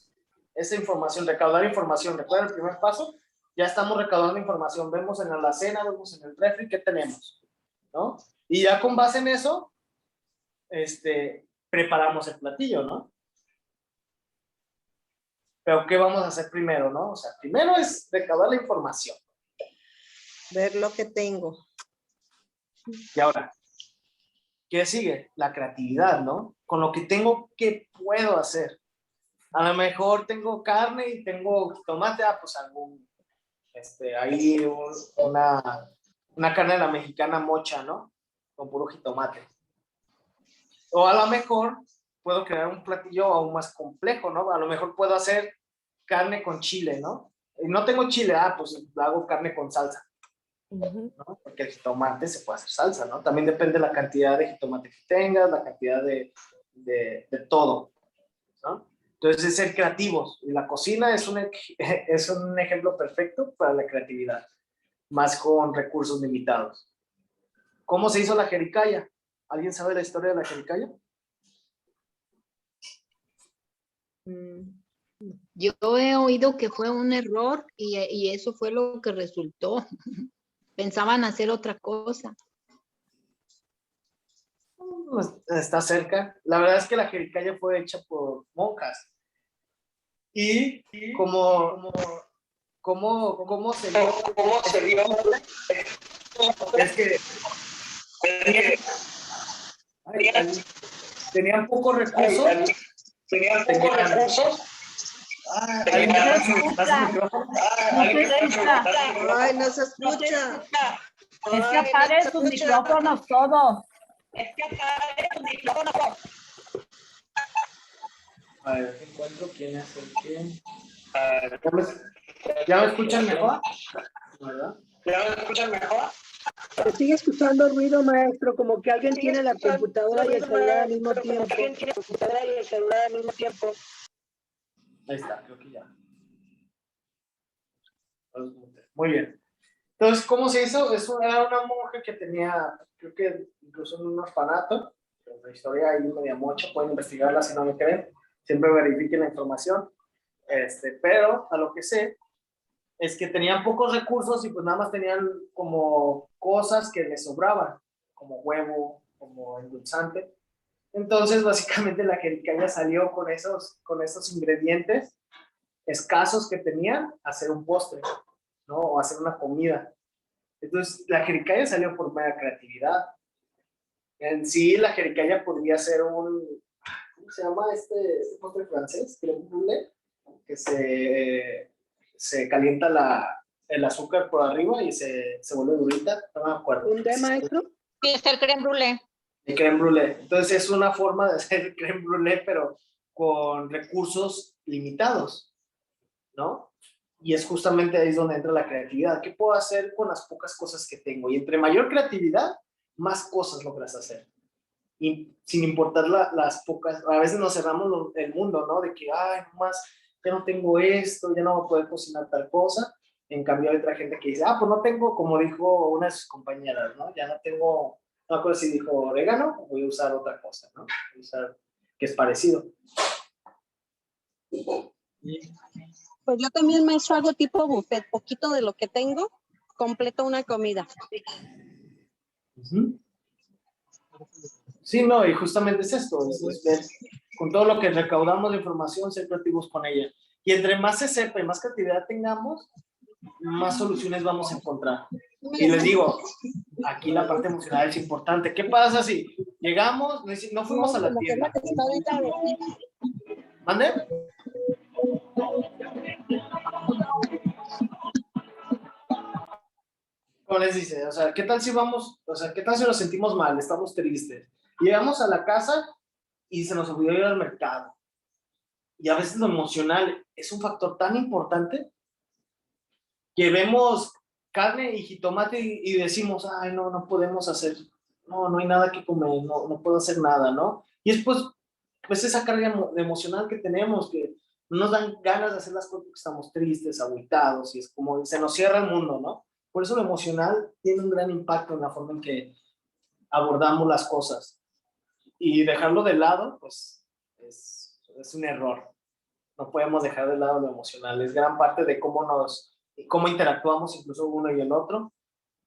Esa información, recaudar información. ¿Recuerda el primer paso? Ya estamos recaudando información. Vemos en la alacena, vemos en el refri qué tenemos, ¿no? Y ya con base en eso, preparamos el platillo, ¿no? Pero ¿qué vamos a hacer primero, no? O sea, primero es recaudar la información. Ver lo que tengo. Y ahora, ¿qué sigue? La creatividad, ¿no? Con lo que tengo, ¿qué puedo hacer? A lo mejor tengo carne y tengo tomate, pues algún, ahí una carne de la mexicana mocha, ¿no? Con puro jitomate. O a lo mejor puedo crear un platillo aún más complejo, ¿no? A lo mejor puedo hacer carne con chile, ¿no? Y no tengo chile, pues hago carne con salsa. ¿No? Porque el jitomate se puede hacer salsa, ¿no? También depende de la cantidad de jitomate que tengas, la cantidad de todo, ¿no? Entonces es ser creativos. Y la cocina es un ejemplo perfecto para la creatividad, más con recursos limitados. ¿Cómo se hizo la jericaya? ¿Alguien sabe la historia de la jericaya? Yo he oído que fue un error y eso fue lo que resultó. Pensaban hacer otra cosa. Está cerca. La verdad es que la jericaya fue hecha por monjas. Y ¿cómo se dio? Es que tenían pocos recursos. Ay, no se escucha. Es que apaguen sus micrófonos todos. A ver, encuentro quién es el que. ¿Ya me escuchan mejor? ¿Verdad? ¿Ya me escuchan mejor? Se sigue escuchando ruido, maestro, como que alguien tiene la computadora y el celular al mismo tiempo. Ahí está, creo que ya. Muy bien. Entonces, ¿cómo se hizo? Era una monja que tenía, creo que incluso en un orfanato, la historia ahí media mocha, pueden investigarla si no me creen, siempre verifiquen la información, pero a lo que sé es que tenían pocos recursos y pues nada más tenían como cosas que les sobraban, como huevo, como endulzante. Entonces, básicamente la jericaya salió con esos ingredientes escasos que tenían a hacer un postre, ¿no? O hacer una comida. Entonces, la jericaya salió por mera creatividad. En sí, la jericaya podría ser ¿cómo se llama este postre francés? Crème brûlée, que se calienta el azúcar por arriba y se vuelve durita, no me acuerdo. ¿Un té, maestro? Sí, es el crème brûlée. El crème brûlée. Entonces, es una forma de hacer crème brûlée, pero con recursos limitados, ¿no? Y es justamente ahí donde entra la creatividad. ¿Qué puedo hacer con las pocas cosas que tengo? Y entre mayor creatividad, más cosas logras hacer. Y sin importar las pocas, a veces nos cerramos el mundo, ¿no? De que, nomás, ya no tengo esto, ya no voy a poder cocinar tal cosa. En cambio hay otra gente que dice, pues no tengo, como dijo una de sus compañeras, ¿no? Ya no tengo, no me acuerdo si dijo orégano, voy a usar otra cosa, ¿no? Voy a usar que es parecido. Pues yo también, maestro, hago tipo buffet, poquito de lo que tengo, completo una comida. Sí, no, y justamente es esto, es ver, con todo lo que recaudamos de información, ser creativos con ella. Y entre más se sepa y más creatividad tengamos, más soluciones vamos a encontrar. Y les digo, aquí la parte emocional es importante. ¿Qué pasa si llegamos, no fuimos a la tienda? ¿Mande? ¿Cómo les dice? O sea, ¿qué tal si qué tal si nos sentimos mal, estamos tristes? Llegamos a la casa y se nos olvidó ir al mercado. Y a veces lo emocional es un factor tan importante que vemos carne y jitomate y decimos, no podemos hacer, no hay nada que comer, no puedo hacer nada, ¿no? Y después, pues esa carga emocional que tenemos, que no nos dan ganas de hacer las cosas porque estamos tristes, agüitados, y es como, se nos cierra el mundo, ¿no? Por eso lo emocional tiene un gran impacto en la forma en que abordamos las cosas. Y dejarlo de lado, pues, es un error. No podemos dejar de lado lo emocional. Es gran parte de cómo interactuamos incluso uno y el otro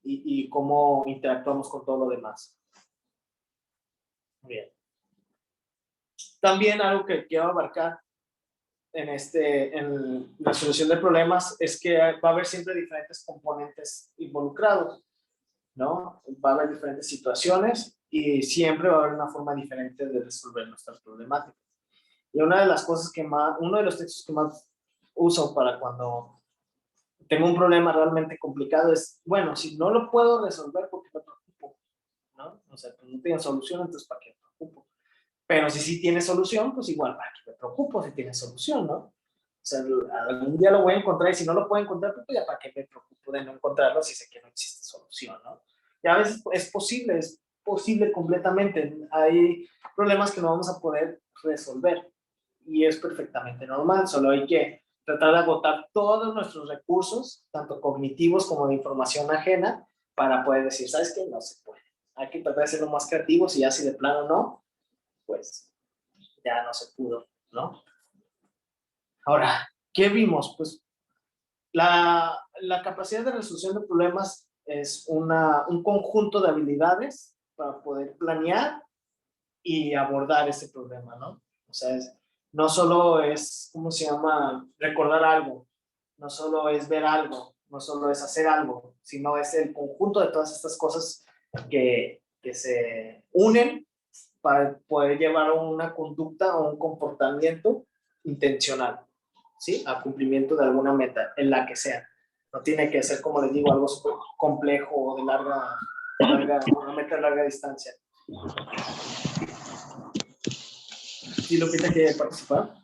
y cómo interactuamos con todo lo demás. Bien. También algo que quiero abarcar en la solución de problemas es que va a haber siempre diferentes componentes involucrados, ¿no? Va a haber diferentes situaciones y siempre va a haber una forma diferente de resolver nuestras problemáticas. Y una de las cosas uno de los textos que más uso para cuando tengo un problema realmente complicado es, bueno, si no lo puedo resolver, ¿por qué me preocupo? ¿No? O sea, pues no tiene solución, entonces ¿para qué me preocupo? Pero si sí tiene solución, pues igual, ¿para qué me preocupo si tiene solución, no? O sea, algún día lo voy a encontrar y si no lo puedo encontrar, pues ya ¿para qué me preocupo de no encontrarlo si sé que no existe solución, no? Y a veces es posible completamente. Hay problemas que no vamos a poder resolver y es perfectamente normal, solo hay que tratar de agotar todos nuestros recursos, tanto cognitivos como de información ajena, para poder decir, ¿sabes qué? No se puede. Hay que tratar de ser lo más creativos y ya si de plano no, pues ya no se pudo, ¿no? Ahora, ¿qué vimos? Pues la capacidad de resolución de problemas es un conjunto de habilidades para poder planear y abordar ese problema, ¿no? O sea, no solo es, ¿cómo se llama? Recordar algo, no solo es ver algo, no solo es hacer algo, sino es el conjunto de todas estas cosas que se unen para poder llevar a una conducta o un comportamiento intencional, ¿sí? A cumplimiento de alguna meta, en la que sea. No tiene que ser, como les digo, algo súper complejo o de una meta de larga distancia. ¿Sí, Lupita, quiere participar?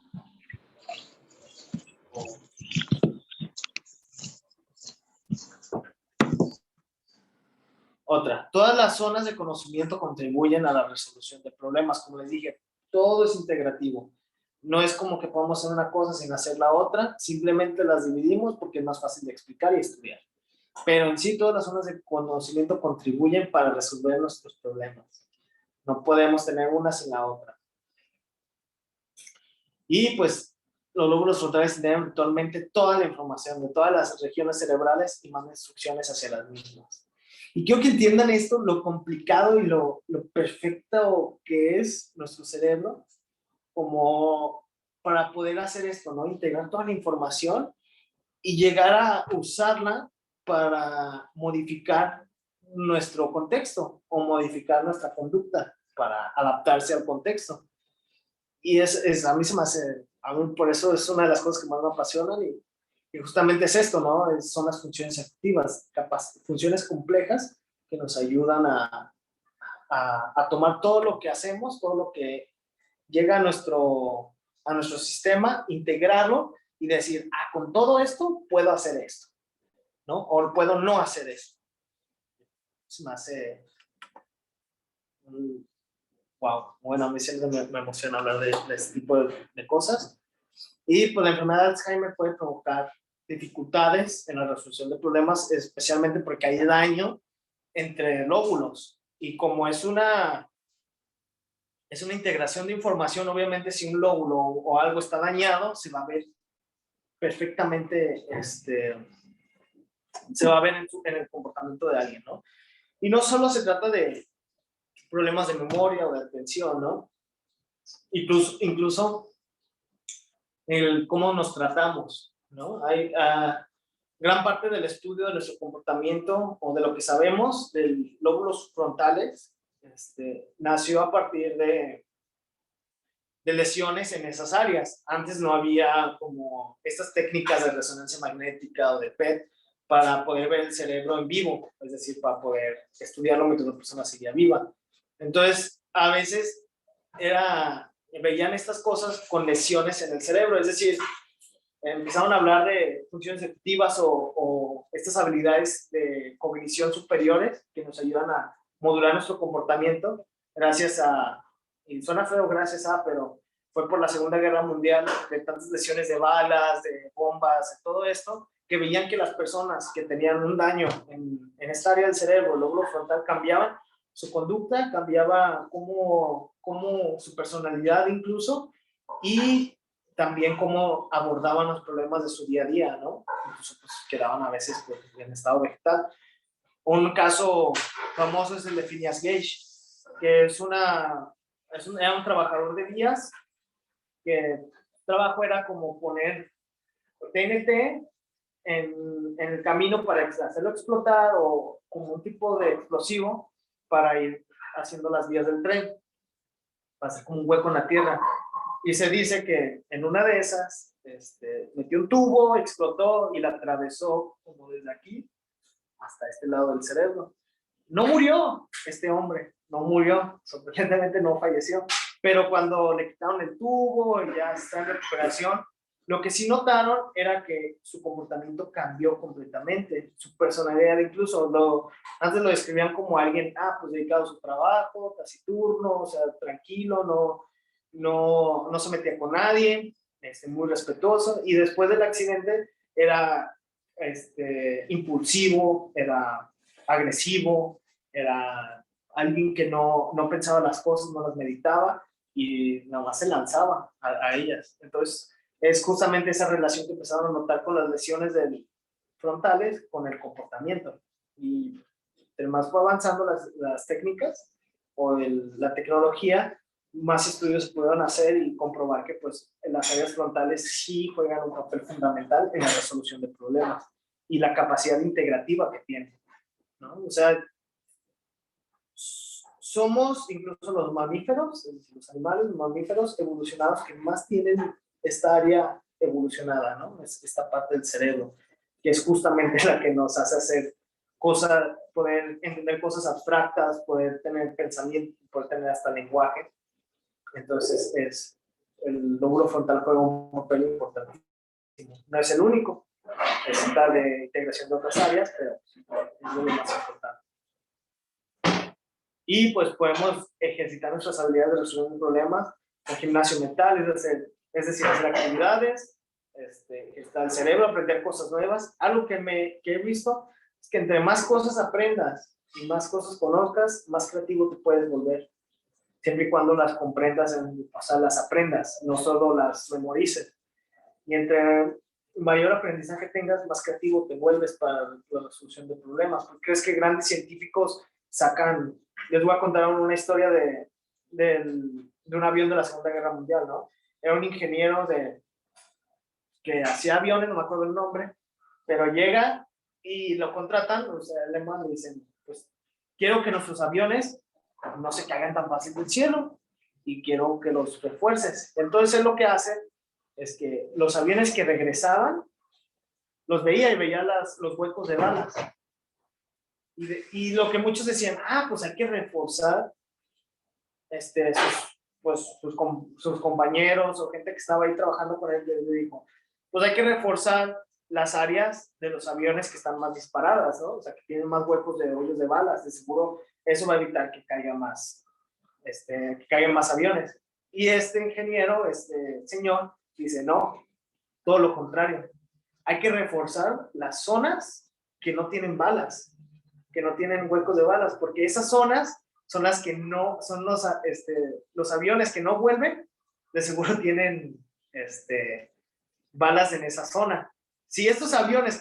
Otra, todas las zonas de conocimiento contribuyen a la resolución de problemas. Como les dije, todo es integrativo. No es como que podamos hacer una cosa sin hacer la otra, simplemente las dividimos porque es más fácil de explicar y estudiar. Pero en sí, todas las zonas de conocimiento contribuyen para resolver nuestros problemas. No podemos tener una sin la otra. Y pues, los lóbulos frontales tienen virtualmente toda la información de todas las regiones cerebrales y manda instrucciones hacia las mismas. Y quiero que entiendan esto, lo complicado y lo perfecto que es nuestro cerebro, como para poder hacer esto, ¿no? Integrar toda la información y llegar a usarla para modificar nuestro contexto o modificar nuestra conducta para adaptarse al contexto. Y a mí se me hace, por eso es una de las cosas que más me apasionan y justamente es esto, ¿no? Son las funciones activas, funciones complejas que nos ayudan a tomar todo lo que hacemos, todo lo que llega a nuestro sistema, integrarlo y decir, con todo esto puedo hacer esto, ¿no? O puedo no hacer esto. Se me hace... wow, bueno, a mí siempre me emociona hablar de este tipo de cosas. Y pues la enfermedad de Alzheimer puede provocar dificultades en la resolución de problemas, especialmente porque hay daño entre lóbulos. Y como es una integración de información, obviamente si un lóbulo o algo está dañado, se va a ver perfectamente, se va a ver en el comportamiento de alguien, ¿no? Y no solo se trata de problemas de memoria o de atención, ¿no? Incluso el cómo nos tratamos, ¿no? Hay gran parte del estudio de nuestro comportamiento o de lo que sabemos de lóbulos frontales nació a partir de lesiones en esas áreas. Antes no había como estas técnicas de resonancia magnética o de PET para poder ver el cerebro en vivo, es decir, para poder estudiarlo mientras la persona seguía viva. Entonces, a veces veían estas cosas con lesiones en el cerebro, es decir, empezaron a hablar de funciones ejecutivas o estas habilidades de cognición superiores que nos ayudan a modular nuestro comportamiento gracias a, y suena feo gracias a, pero fue por la Segunda Guerra Mundial, de tantas lesiones de balas, de bombas, de todo esto, que veían que las personas que tenían un daño en esta área del cerebro, el lóbulo frontal, cambiaban su conducta, cambiaba como su personalidad incluso, y también cómo abordaban los problemas de su día a día, ¿no? Incluso pues, quedaban a veces pues, en estado vegetal. Un caso famoso es el de Phineas Gage, que era un trabajador de vías, que el trabajo era como poner TNT en el camino para hacerlo explotar, o como un tipo de explosivo para ir haciendo las vías del tren, para hacer como un hueco en la tierra. Y se dice que en una de esas metió un tubo, explotó y la atravesó como desde aquí hasta este lado del cerebro. No murió este hombre, no murió, sorprendentemente no falleció, pero cuando le quitaron el tubo y ya está en recuperación, lo que sí notaron era que su comportamiento cambió completamente, su personalidad incluso, antes lo describían como alguien, pues dedicado a su trabajo, taciturno, o sea, tranquilo, no se metía con nadie, muy respetuoso, y después del accidente era impulsivo, era agresivo, era alguien que no pensaba las cosas, no las meditaba y nada más se lanzaba a ellas. Entonces, es justamente esa relación que empezaron a notar con las lesiones frontales con el comportamiento. Y entre más fue avanzando las técnicas o la tecnología, más estudios se pudieron hacer y comprobar que pues, las áreas frontales sí juegan un papel fundamental en la resolución de problemas y la capacidad integrativa que tienen, ¿no? O sea, somos incluso los mamíferos, los animales, los mamíferos evolucionados que más tienen esta área evolucionada, ¿no? Es esta parte del cerebro, que es justamente la que nos hace hacer cosas, poder entender cosas abstractas, poder tener pensamiento, poder tener hasta lenguaje. Entonces, el lóbulo frontal juega un papel importantísimo. No es el único, necesita de integración de otras áreas, pero es lo más importante. Y pues podemos ejercitar nuestras habilidades de resolución de problemas en gimnasio mental, es decir, hacer actividades, está el cerebro, aprender cosas nuevas. Algo que he visto es que entre más cosas aprendas y más cosas conozcas, más creativo te puedes volver. Siempre y cuando las comprendas, o sea, las aprendas, no solo las memorices. Y entre mayor aprendizaje tengas, más creativo te vuelves para la resolución de problemas. ¿Por qué crees que grandes científicos sacan? Les voy a contar una historia de un avión de la Segunda Guerra Mundial, ¿no? Era un ingeniero que hacía aviones, no me acuerdo el nombre, pero llega y lo contratan, o sea, le mandan y dicen, pues, quiero que nuestros aviones no se caigan tan fácil del cielo y quiero que los refuerces. Entonces, él lo que hace es que los aviones que regresaban, los veía y veía los huecos de balas. Y lo que muchos decían, pues hay que reforzar sus compañeros o gente que estaba ahí trabajando con él, le dijo, pues hay que reforzar las áreas de los aviones que están más disparadas, ¿no? O sea, que tienen más huecos de hoyos de balas, de seguro eso va a evitar que caigan más aviones. Y este ingeniero, señor, dice, no, todo lo contrario, hay que reforzar las zonas que no tienen balas, que no tienen huecos de balas, porque esas zonas son las que no, son los aviones que no vuelven, de seguro tienen balas en esa zona. Si estos aviones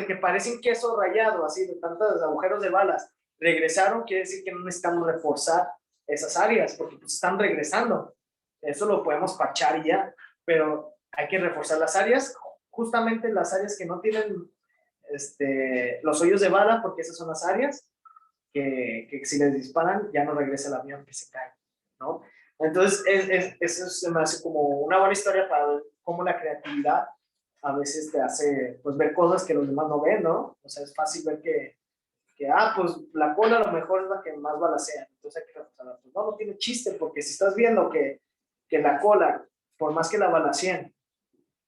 que parecen queso rallado, así de tantos agujeros de balas, regresaron, quiere decir que no necesitamos reforzar esas áreas, porque pues están regresando. Eso lo podemos parchar ya, pero hay que reforzar las áreas, justamente las áreas que no tienen los hoyos de bala, porque esas son las áreas que si les disparan ya no regresa el avión, que se cae, ¿no? Entonces, eso se me hace como una buena historia para ver cómo la creatividad a veces te hace pues, ver cosas que los demás no ven, ¿no? O sea, es fácil ver que pues la cola a lo mejor es la que más balacea, entonces hay que reforzarla. Pues no tiene chiste, porque si estás viendo que la cola, por más que la balaceen,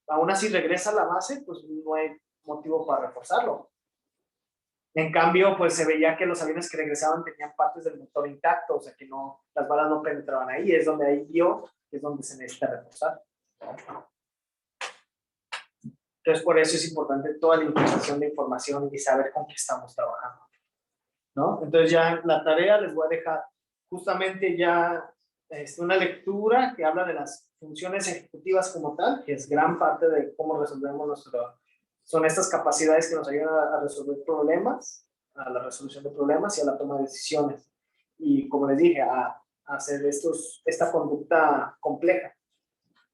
aún así regresa a la base, pues no hay motivo para reforzarlo. En cambio, pues se veía que los aviones que regresaban tenían partes del motor intacto, o sea que las balas no penetraban ahí, es donde ahí vio que es donde se necesita reforzar. Entonces, por eso es importante toda la introducción de información y saber con qué estamos trabajando, ¿no? Entonces, ya en la tarea les voy a dejar justamente ya una lectura que habla de las funciones ejecutivas como tal, que es gran parte de cómo resolvemos son estas capacidades que nos ayudan a resolver problemas, a la resolución de problemas y a la toma de decisiones. Y como les dije, a hacer esta conducta compleja,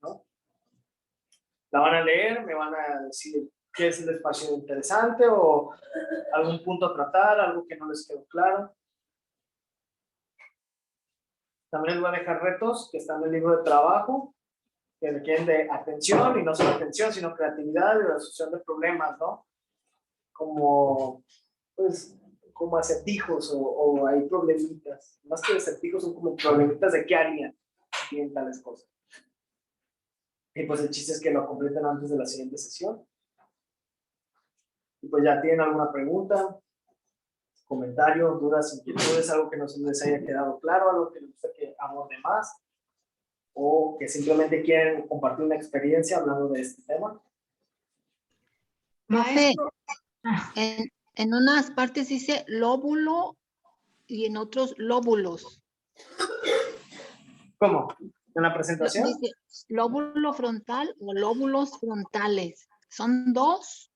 ¿no? La van a leer, me van a decir qué es el espacio interesante o algún punto a tratar, algo que no les quedó claro. También les voy a dejar retos que están en el libro de trabajo, que requieren de atención, y no solo atención, sino creatividad y resolución de problemas, ¿no? Como, pues, como acertijos o hay problemitas. Más que acertijos, son como problemitas de qué harían si tienen tales cosas. Y pues el chiste es que lo completen antes de la siguiente sesión. Y pues ya tienen alguna pregunta, comentario, dudas, inquietudes, algo que no se les haya quedado claro, algo que les gusta que aborde más, o que simplemente quieren compartir una experiencia hablando de este tema. Profe, en unas partes dice lóbulo y en otros lóbulos. ¿Cómo? ¿En la presentación? Dice lóbulo frontal o lóbulos frontales. ¿Son dos?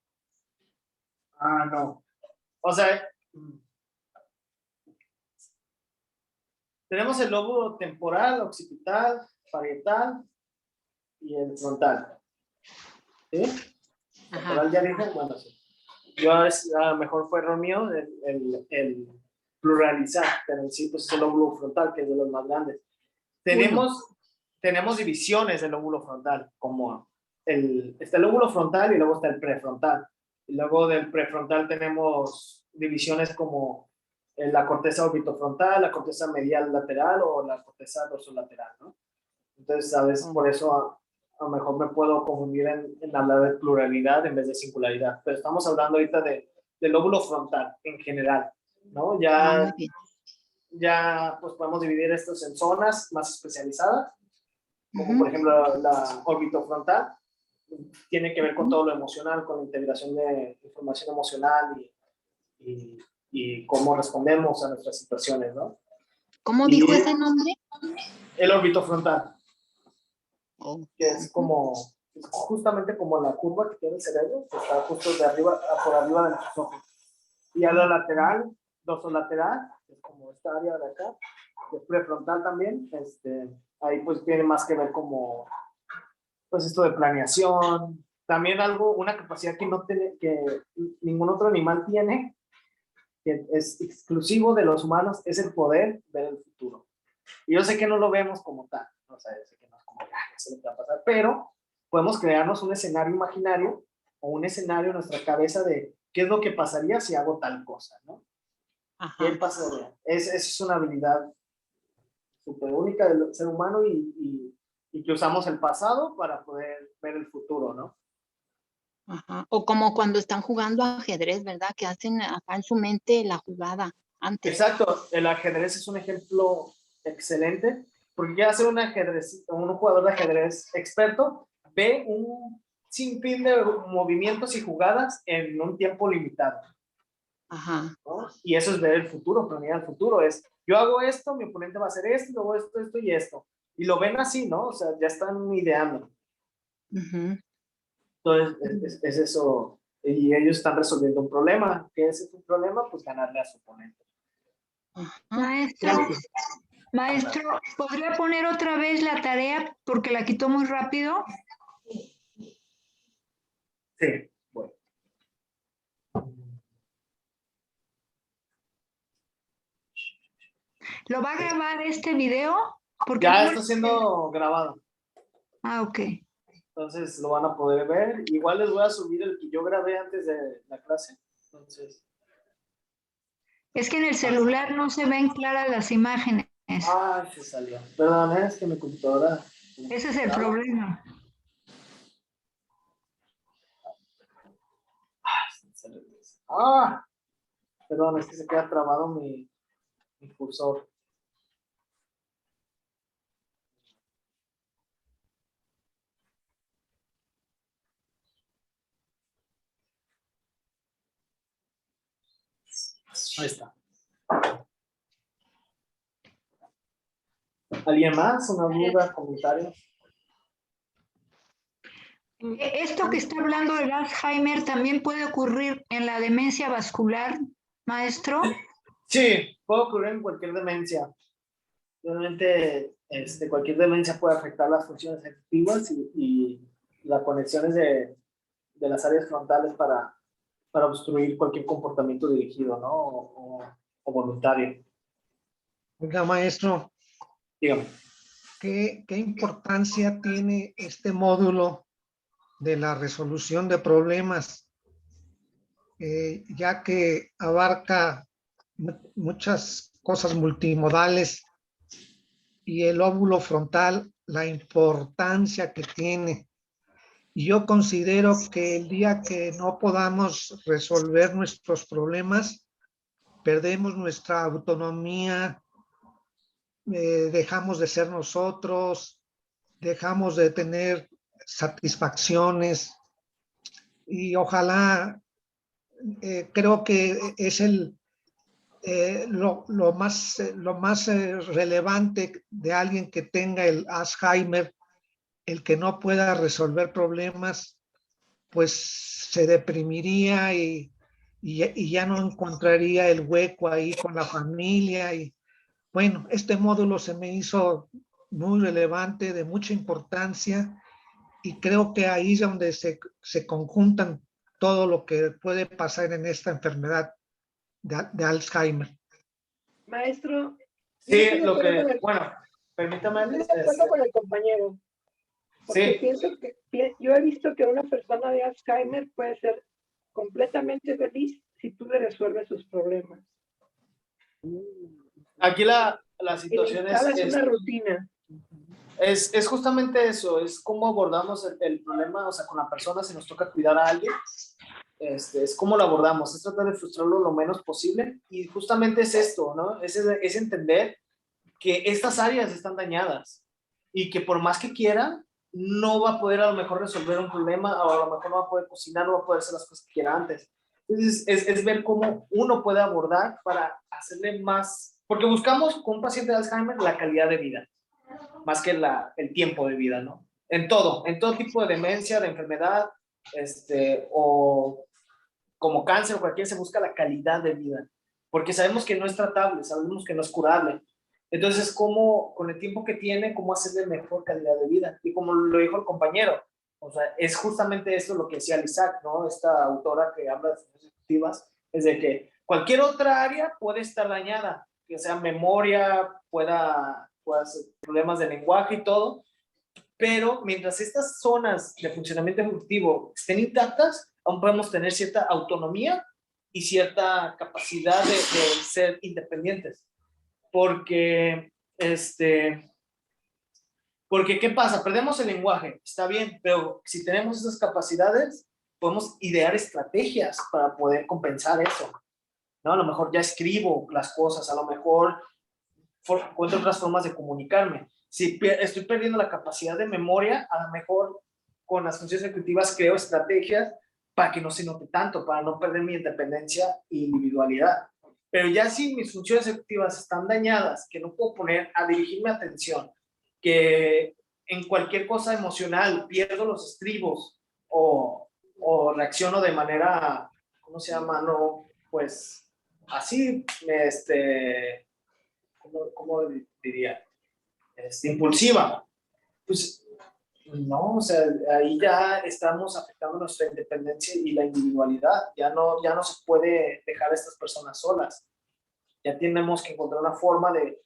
Ah, no. O sea, tenemos el lóbulo temporal, occipital, parietal y el frontal. ¿Sí? Temporal ya dije, bueno, sí. Yo a lo mejor fue error mío el pluralizar, pero en sí pues es el lóbulo frontal, que es de los más grandes. Tenemos divisiones del lóbulo frontal, como está el lóbulo frontal y luego está el prefrontal. Y luego del prefrontal tenemos divisiones como la corteza orbitofrontal, la corteza medial lateral o la corteza dorsolateral, ¿no? Entonces, a veces por eso a lo mejor me puedo confundir en hablar de pluralidad en vez de singularidad. Pero estamos hablando ahorita del lóbulo frontal en general, ¿no? Ya pues podemos dividir estos en zonas más especializadas, como por ejemplo la orbitofrontal, tiene que ver con todo lo emocional, con la integración de información emocional y cómo respondemos a nuestras situaciones, ¿no? ¿Cómo dijo ese nombre? El orbitofrontal. Que es justamente como la curva que tiene el cerebro, que está justo de arriba, por arriba de nuestros ojos. Y a la lateral, dorsolateral, que es como esta área de acá, que es prefrontal también, ahí pues tiene más que ver como, pues esto de planeación, también una capacidad que ningún otro animal tiene, que es exclusivo de los humanos, es el poder ver el futuro. Y yo sé que no lo vemos como tal, o sea, yo sé que no es como, eso es lo que va a pasar, pero podemos crearnos un escenario imaginario o un escenario en nuestra cabeza de qué es lo que pasaría si hago tal cosa, ¿no? ¿Qué pasaría? Esa es una habilidad súper única del ser humano y que usamos el pasado para poder ver el futuro, ¿no? Ajá. O como cuando están jugando ajedrez, ¿verdad? Que hacen acá en su mente la jugada antes. Exacto, el ajedrez es un ejemplo excelente, porque ya hacer un jugador de ajedrez experto ve un sinfín de movimientos y jugadas en un tiempo limitado. Ajá. ¿No? Y eso es ver el futuro, planear el futuro, es yo hago esto, mi oponente va a hacer esto, luego esto y esto. Y lo ven así, ¿no? O sea, ya están ideando. Entonces, es eso. Y ellos están resolviendo un problema. ¿Qué es un problema? Pues ganarle a su oponente. Maestro, ¿podría poner otra vez la tarea porque la quitó muy rápido? Sí, bueno. ¿Lo va a grabar este video? Porque ya está siendo grabado. Ah, ok. Entonces lo van a poder ver. Igual les voy a subir el que yo grabé antes de la clase. Entonces. Es que en el celular no se ven claras las imágenes. Ah, se salió. Perdón, es que mi computadora. Ese es el problema. Perdón, es que se queda trabado mi cursor. Ahí está. ¿Alguien más? ¿Una duda, comentario? Esto que está hablando del Alzheimer también puede ocurrir en la demencia vascular, maestro. Sí, puede ocurrir en cualquier demencia. Realmente cualquier demencia puede afectar las funciones ejecutivas y las conexiones de las áreas frontales para obstruir cualquier comportamiento dirigido, ¿no? O voluntario. Oiga, maestro, Dígame. ¿qué importancia tiene este módulo de la resolución de problemas? Ya que abarca muchas cosas multimodales y el lóbulo frontal, la importancia que tiene. Y yo considero que el día que no podamos resolver nuestros problemas, perdemos nuestra autonomía, dejamos de ser nosotros, dejamos de tener satisfacciones y ojalá, creo que es lo más relevante de alguien que tenga el Alzheimer, el que no pueda resolver problemas, pues se deprimiría y ya no encontraría el hueco ahí con la familia. Y bueno, este módulo se me hizo muy relevante, de mucha importancia, y creo que ahí es donde se conjuntan todo lo que puede pasar en esta enfermedad de Alzheimer. Maestro. Sí, bueno, permítame. Estoy de acuerdo con el compañero. Porque Sí. pienso que yo he visto que una persona de Alzheimer puede ser completamente feliz si tú le resuelves sus problemas. Aquí la situación es una rutina. Es justamente eso, es cómo abordamos el problema, o sea, con la persona, si nos toca cuidar a alguien, es cómo lo abordamos, es tratar de frustrarlo lo menos posible, y justamente es esto, ¿no? Es entender que estas áreas están dañadas, y que por más que quiera, no va a poder a lo mejor resolver un problema, o a lo mejor no va a poder cocinar, no va a poder hacer las cosas que quiera antes. Entonces, es ver cómo uno puede abordar para hacerle más, porque buscamos con un paciente de Alzheimer la calidad de vida, más que el tiempo de vida, ¿no? En todo tipo de demencia, de enfermedad, o como cáncer o cualquier, se busca la calidad de vida, porque sabemos que no es tratable, sabemos que no es curable. Entonces, ¿cómo, con el tiempo que tiene, cómo hacerle mejor calidad de vida? Y como lo dijo el compañero, o sea, es justamente esto lo que decía Isaac, ¿no? Esta autora que habla de funciones ejecutivas, es de que cualquier otra área puede estar dañada, que sea memoria, pueda hacer problemas de lenguaje y todo, pero mientras estas zonas de funcionamiento ejecutivo estén intactas, aún podemos tener cierta autonomía y cierta capacidad de ser independientes. Porque, porque ¿qué pasa? Perdemos el lenguaje, está bien, pero si tenemos esas capacidades, podemos idear estrategias para poder compensar eso, ¿no? A lo mejor ya escribo las cosas, a lo mejor encuentro otras formas de comunicarme. Si estoy perdiendo la capacidad de memoria, a lo mejor con las funciones ejecutivas creo estrategias para que no se note tanto, para no perder mi independencia e individualidad. Pero ya si mis funciones ejecutivas están dañadas, que no puedo poner a dirigirme atención, que en cualquier cosa emocional pierdo los estribos o reacciono de manera, ¿cómo se llama? No, pues así, ¿cómo diría? Impulsiva. Pues no, o sea, ahí ya estamos afectando nuestra independencia y la individualidad. Ya no se puede dejar a estas personas solas. Ya tenemos que encontrar una forma de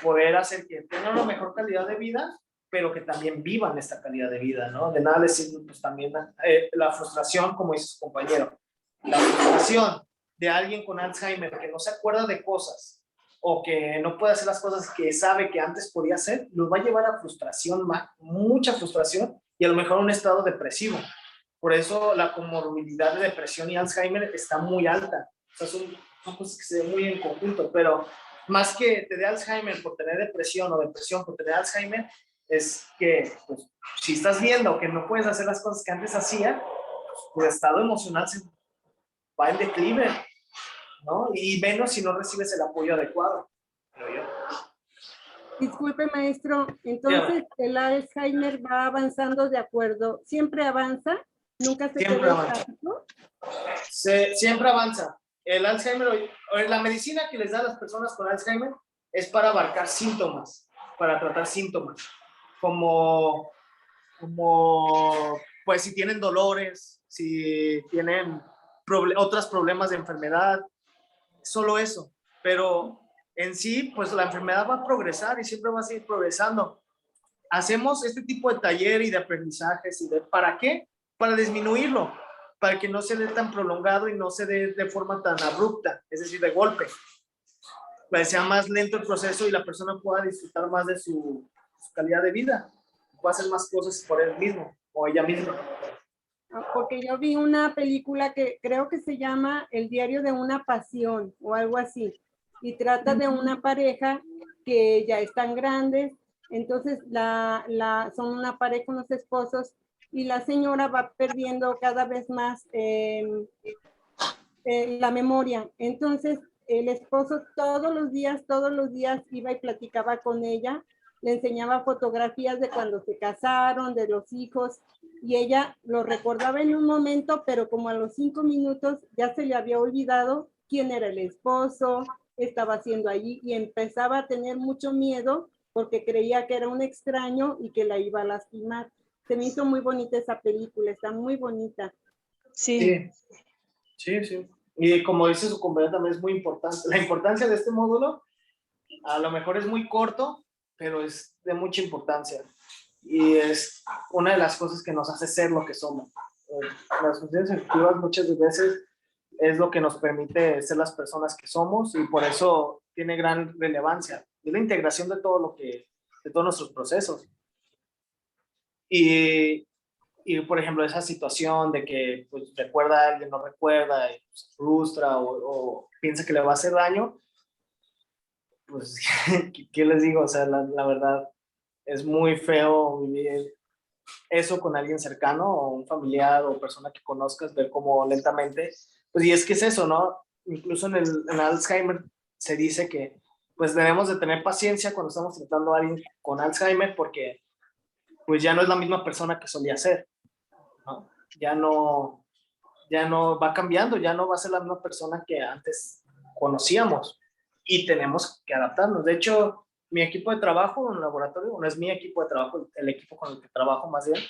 poder hacer que tengan una mejor calidad de vida, pero que también vivan esta calidad de vida, ¿no? De nada les sirve, pues también la frustración, como dice su compañero, la frustración de alguien con Alzheimer que no se acuerda de cosas o que no puede hacer las cosas que sabe que antes podía hacer, los va a llevar a frustración, mucha frustración, y a lo mejor a un estado depresivo. Por eso la comorbilidad de depresión y Alzheimer está muy alta. O sea, son cosas que se ven muy en conjunto, pero más que te dé Alzheimer por tener depresión o depresión por tener Alzheimer, es que pues, si estás viendo que no puedes hacer las cosas que antes hacía, pues, tu estado emocional se va en declive. ¿no? Y menos si no recibes el apoyo adecuado, creo yo. Disculpe, maestro, entonces el Alzheimer va avanzando de acuerdo, ¿siempre avanza? ¿Nunca se Siempre queda avanza. estático? Siempre avanza. El Alzheimer, la medicina que les da a las personas con Alzheimer es para abarcar síntomas, para tratar síntomas, como pues si tienen dolores, si tienen otros problemas de enfermedad, solo eso. Pero en sí, pues la enfermedad va a progresar y siempre va a seguir progresando. Hacemos este tipo de taller y de aprendizajes y ¿para qué? Para disminuirlo, para que no se dé tan prolongado y no se dé de forma tan abrupta, es decir, de golpe, para que sea más lento el proceso y la persona pueda disfrutar más de su calidad de vida, pueda hacer más cosas por él mismo o ella misma. Porque yo vi una película que creo que se llama El diario de una pasión o algo así, y trata de una pareja que ya están grandes, entonces son una pareja, unos esposos, y la señora va perdiendo cada vez más la memoria. Entonces el esposo todos los días iba y platicaba con ella, le enseñaba fotografías de cuando se casaron, de los hijos, y ella lo recordaba en un momento, pero como a los 5 minutos ya se le había olvidado quién era el esposo, qué estaba haciendo allí, y empezaba a tener mucho miedo porque creía que era un extraño y que la iba a lastimar. Se me hizo muy bonita esa película, está muy bonita. Sí. Y como dice su compañera, también es muy importante. La importancia de este módulo, a lo mejor es muy corto, pero es de mucha importancia. Y es una de las cosas que nos hace ser lo que somos. Las funciones ejecutivas muchas veces es lo que nos permite ser las personas que somos y por eso tiene gran relevancia. Es la integración de de todos nuestros procesos. Y por ejemplo, esa situación de que pues, recuerda a alguien, no recuerda, y se frustra o piensa que le va a hacer daño, pues, ¿qué les digo? O sea, la verdad, es muy feo vivir eso con alguien cercano o un familiar o persona que conozcas, ver cómo lentamente, pues, y es que es eso, ¿no? Incluso en el Alzheimer se dice que, pues, debemos de tener paciencia cuando estamos tratando a alguien con Alzheimer porque, pues, ya no es la misma persona que solía ser, ¿no? Ya no va cambiando, ya no va a ser la misma persona que antes conocíamos y tenemos que adaptarnos. De hecho, mi equipo de trabajo en el laboratorio, no es mi equipo de trabajo, el equipo con el que trabajo más bien,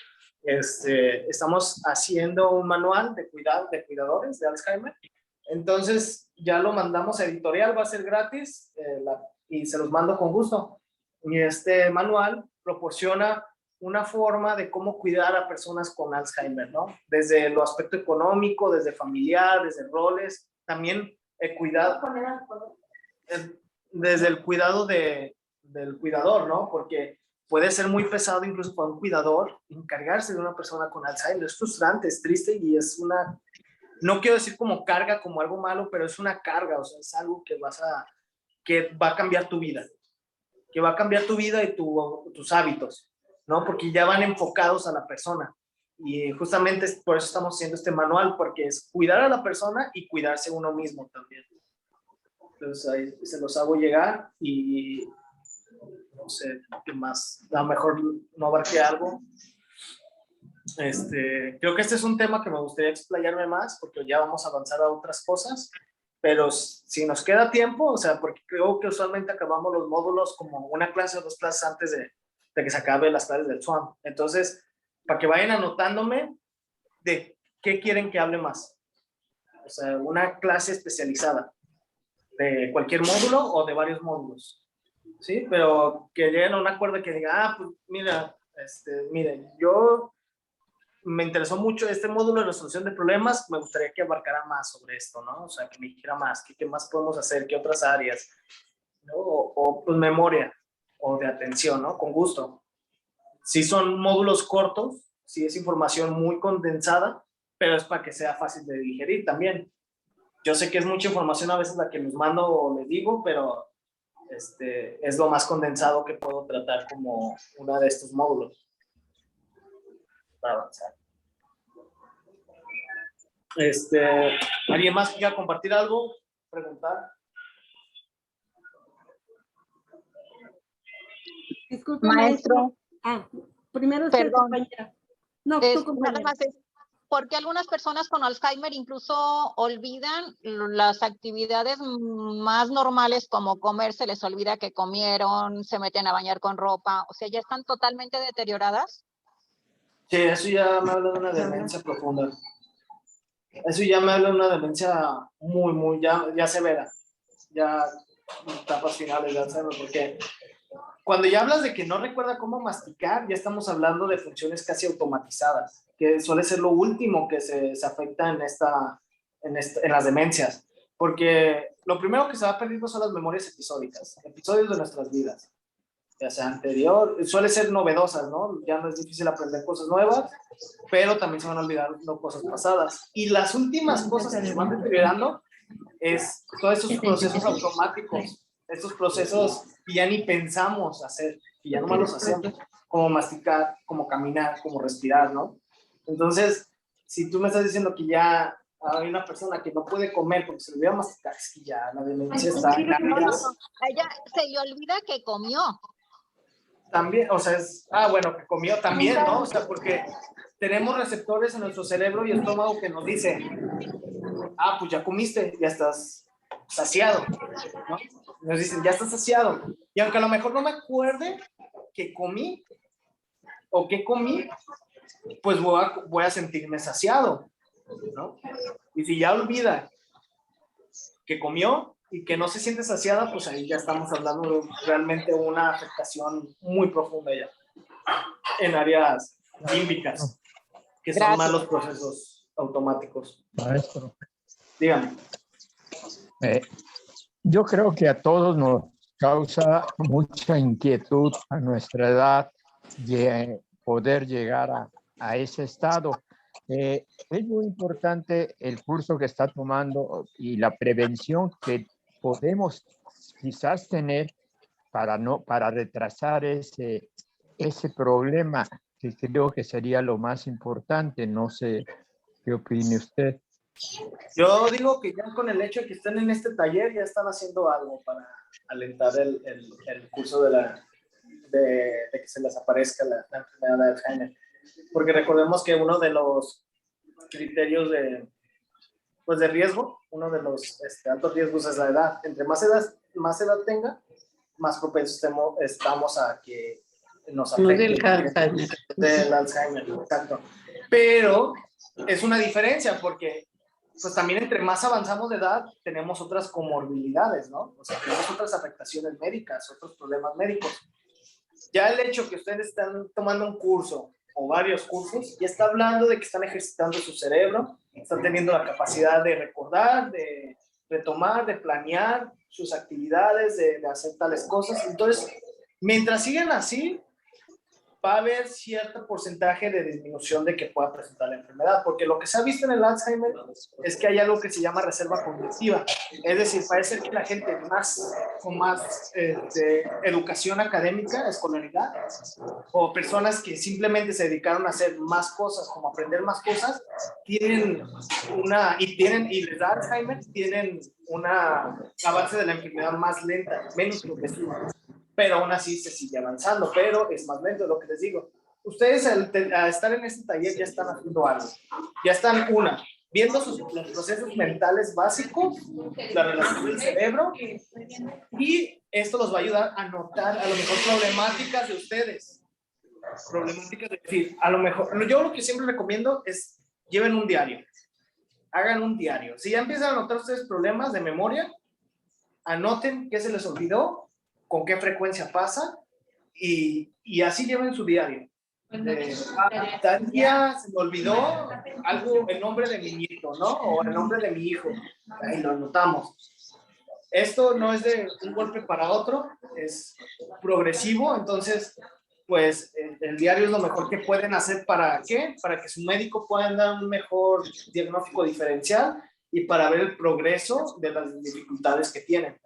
estamos haciendo un manual de cuidadores de Alzheimer. Entonces, ya lo mandamos a editorial, va a ser gratis y se los mando con gusto. Y este manual proporciona una forma de cómo cuidar a personas con Alzheimer, ¿no? Desde el aspecto económico, desde familiar, desde roles, también el cuidado, desde el cuidado del cuidador, ¿no? Porque puede ser muy pesado incluso para un cuidador encargarse de una persona con Alzheimer. Es frustrante, es triste y es una, no quiero decir como carga, como algo malo, pero es una carga, o sea, es algo que va a cambiar tu vida, que va a cambiar tu vida y tus hábitos, ¿no? Porque ya van enfocados a la persona. Y justamente por eso estamos haciendo este manual, porque es cuidar a la persona y cuidarse uno mismo también. Entonces ahí se los hago llegar y no sé qué más, a lo mejor no abarqué algo. Creo que este es un tema que me gustaría explayarme más, porque ya vamos a avanzar a otras cosas, pero si nos queda tiempo, o sea, porque creo que usualmente acabamos los módulos como una clase o 2 clases antes de que se acabe las clases del SWAM. Entonces, para que vayan anotándome de qué quieren que hable más. O sea, una clase especializada de cualquier módulo o de varios módulos. ¿Sí? Pero que lleguen a un acuerdo que diga, pues mira, miren, yo me interesó mucho este módulo de resolución de problemas, me gustaría que abarcara más sobre esto, ¿no? O sea, que me dijera más, qué más podemos hacer, qué otras áreas, ¿no? O pues memoria o de atención, ¿no? Con gusto. Si son módulos cortos, si es información muy condensada, pero es para que sea fácil de digerir también. Yo sé que es mucha información a veces la que les mando o les digo, pero es lo más condensado que puedo tratar como uno de estos módulos para avanzar. ¿Alguien más quiera compartir algo? preguntar? Disculpe, Maestro. Primero usted, Perdón. compañera. No, Es, tú, compañera. nada más es porque algunas personas con Alzheimer incluso olvidan las actividades más normales como comer, se les olvida que comieron, se meten a bañar con ropa, o sea, ya están totalmente deterioradas. Sí, eso ya me habla de una demencia profunda. Eso ya me habla de una demencia muy, ya severa. Ya etapas finales de Alzheimer, porque cuando ya hablas de que no recuerda cómo masticar, ya estamos hablando de funciones casi automatizadas, que suele ser lo último que se afecta en las demencias, porque lo primero que se va perdiendo son las memorias episódicas, episodios de nuestras vidas, ya sea anterior, suele ser novedosas, ¿no? Ya no es difícil aprender cosas nuevas, pero también se van a olvidar cosas pasadas. Y las últimas cosas que se van deteriorando es todos esos procesos automáticos, estos procesos que ya ni pensamos hacer, que ya nomás los hacemos, como masticar, como caminar, como respirar, ¿no? Entonces, si tú me estás diciendo que ya hay una persona que no puede comer porque se le olvida masticar, es que ya la demencia está... A ella se le olvida que comió. También, o sea, bueno, que comió también, ¿no? O sea, porque tenemos receptores en nuestro cerebro y estómago que nos dice, pues ya comiste, ya estás saciado, ¿no? Nos dicen, ya estás saciado. Y aunque a lo mejor no me acuerde que comí o que comí, pues voy a sentirme saciado, ¿no? Y si ya olvida que comió y que no se siente saciada, pues ahí ya estamos hablando de realmente una afectación muy profunda ya en áreas límbicas, que son más los procesos automáticos. Maestro. Dígame. Yo creo que a todos nos causa mucha inquietud a nuestra edad de poder llegar a ese estado. Es muy importante el curso que está tomando y la prevención que podemos quizás tener para retrasar ese problema, que creo que sería lo más importante. No sé qué opine usted. Yo digo que ya con el hecho de que estén en este taller ya están haciendo algo para alentar el curso de que se les aparezca la enfermedad de Alzheimer. Porque recordemos que uno de los criterios de riesgo, uno de los altos riesgos es la edad. Entre más edad tenga, más propensos estamos a que nos afecte del Alzheimer. Exacto. Pero es una diferencia porque pues también entre más avanzamos de edad tenemos otras comorbilidades, ¿no? O sea, tenemos otras afectaciones médicas, otros problemas médicos. Ya el hecho que ustedes están tomando un curso o varios cursos, ya está hablando de que están ejercitando su cerebro, están teniendo la capacidad de recordar, de retomar, de planear sus actividades, de hacer tales cosas. Entonces, mientras sigan así, va a haber cierto porcentaje de disminución de que pueda presentar la enfermedad, porque lo que se ha visto en el Alzheimer es que hay algo que se llama reserva cognitiva, es decir, parece que la gente con más educación académica, escolaridad, o personas que simplemente se dedicaron a hacer más cosas, como aprender más cosas, y les da Alzheimer, tienen una avance de la enfermedad más lenta, menos progresiva. Pero aún así se sigue avanzando, pero es más lento, lo que les digo. Ustedes al estar en este taller ya están haciendo algo. Ya están, viendo los procesos mentales básicos, la relación del cerebro, y esto los va a ayudar a notar a lo mejor problemáticas de ustedes. Problemáticas de decir, a lo mejor, yo lo que siempre recomiendo es lleven un diario. Hagan un diario. Si ya empiezan a notar ustedes problemas de memoria, anoten qué se les olvidó, con qué frecuencia pasa, y así lleven su diario. Tal día se me olvidó el nombre de mi nieto, ¿no? O el nombre de mi hijo. Ahí lo anotamos. Esto no es de un golpe para otro, es progresivo, entonces, pues, el diario es lo mejor que pueden hacer. ¿Para qué? Para que su médico pueda dar un mejor diagnóstico diferencial y para ver el progreso de las dificultades que tienen.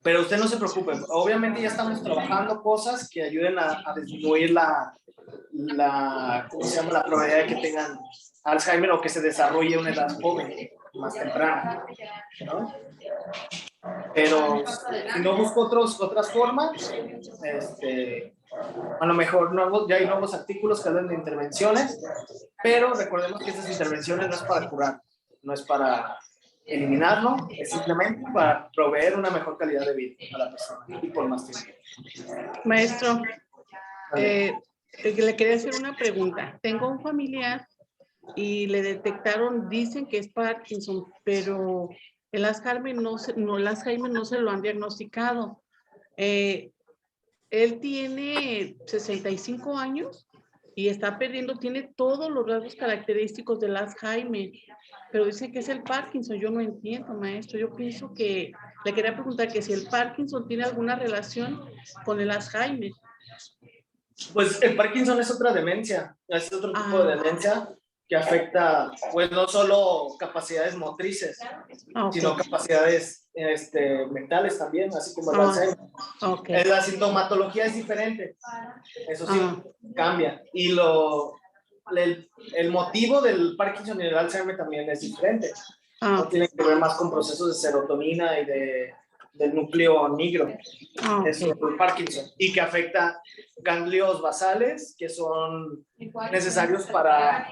Pero usted no se preocupe, obviamente ya estamos trabajando cosas que ayuden a disminuir ¿cómo se llama? La probabilidad de que tengan Alzheimer o que se desarrolle a una edad joven, más temprana, ¿no? Pero si no busco otras formas, a lo mejor ya hay nuevos artículos que hablan de intervenciones, pero recordemos que estas intervenciones no es para curar, no es para eliminarlo, es simplemente para proveer una mejor calidad de vida a la persona y por más tiempo. Maestro, le quería hacer una pregunta. Tengo un familiar y le detectaron, dicen que es Parkinson, pero el Alzheimer no se lo han diagnosticado. Él tiene 65 años y está perdiendo, tiene todos los rasgos característicos del Alzheimer, pero dice que es el Parkinson. Yo no entiendo, maestro. Yo pienso que le quería preguntar que si el Parkinson tiene alguna relación con el Alzheimer. Pues el Parkinson es otra demencia, es otro tipo de demencia que afecta, pues no solo capacidades motrices, sino capacidades mentales también, así como el Alzheimer. La sintomatología es diferente, eso sí, cambia. Y el motivo del Parkinson y el Alzheimer también es diferente. No tiene que ver más con procesos de serotonina y del núcleo negro, es el Parkinson, y que afecta ganglios basales que son necesarios para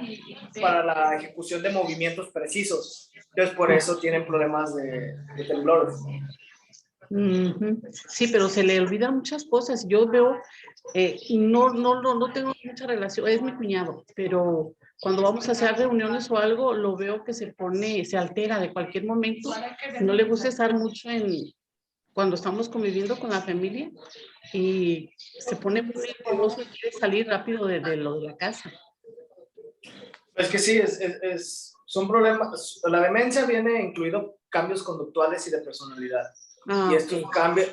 la ejecución de movimientos precisos. Entonces, por eso tienen problemas de temblores. Sí, pero se le olvidan muchas cosas. Yo veo, no tengo mucha relación, es mi cuñado, pero cuando vamos a hacer reuniones o algo, lo veo que se altera de cualquier momento. No le gusta estar mucho cuando estamos conviviendo con la familia y se pone muy nervioso y quiere salir rápido de lo de la casa. Es que sí, son problemas. La demencia viene incluido cambios conductuales y de personalidad. Y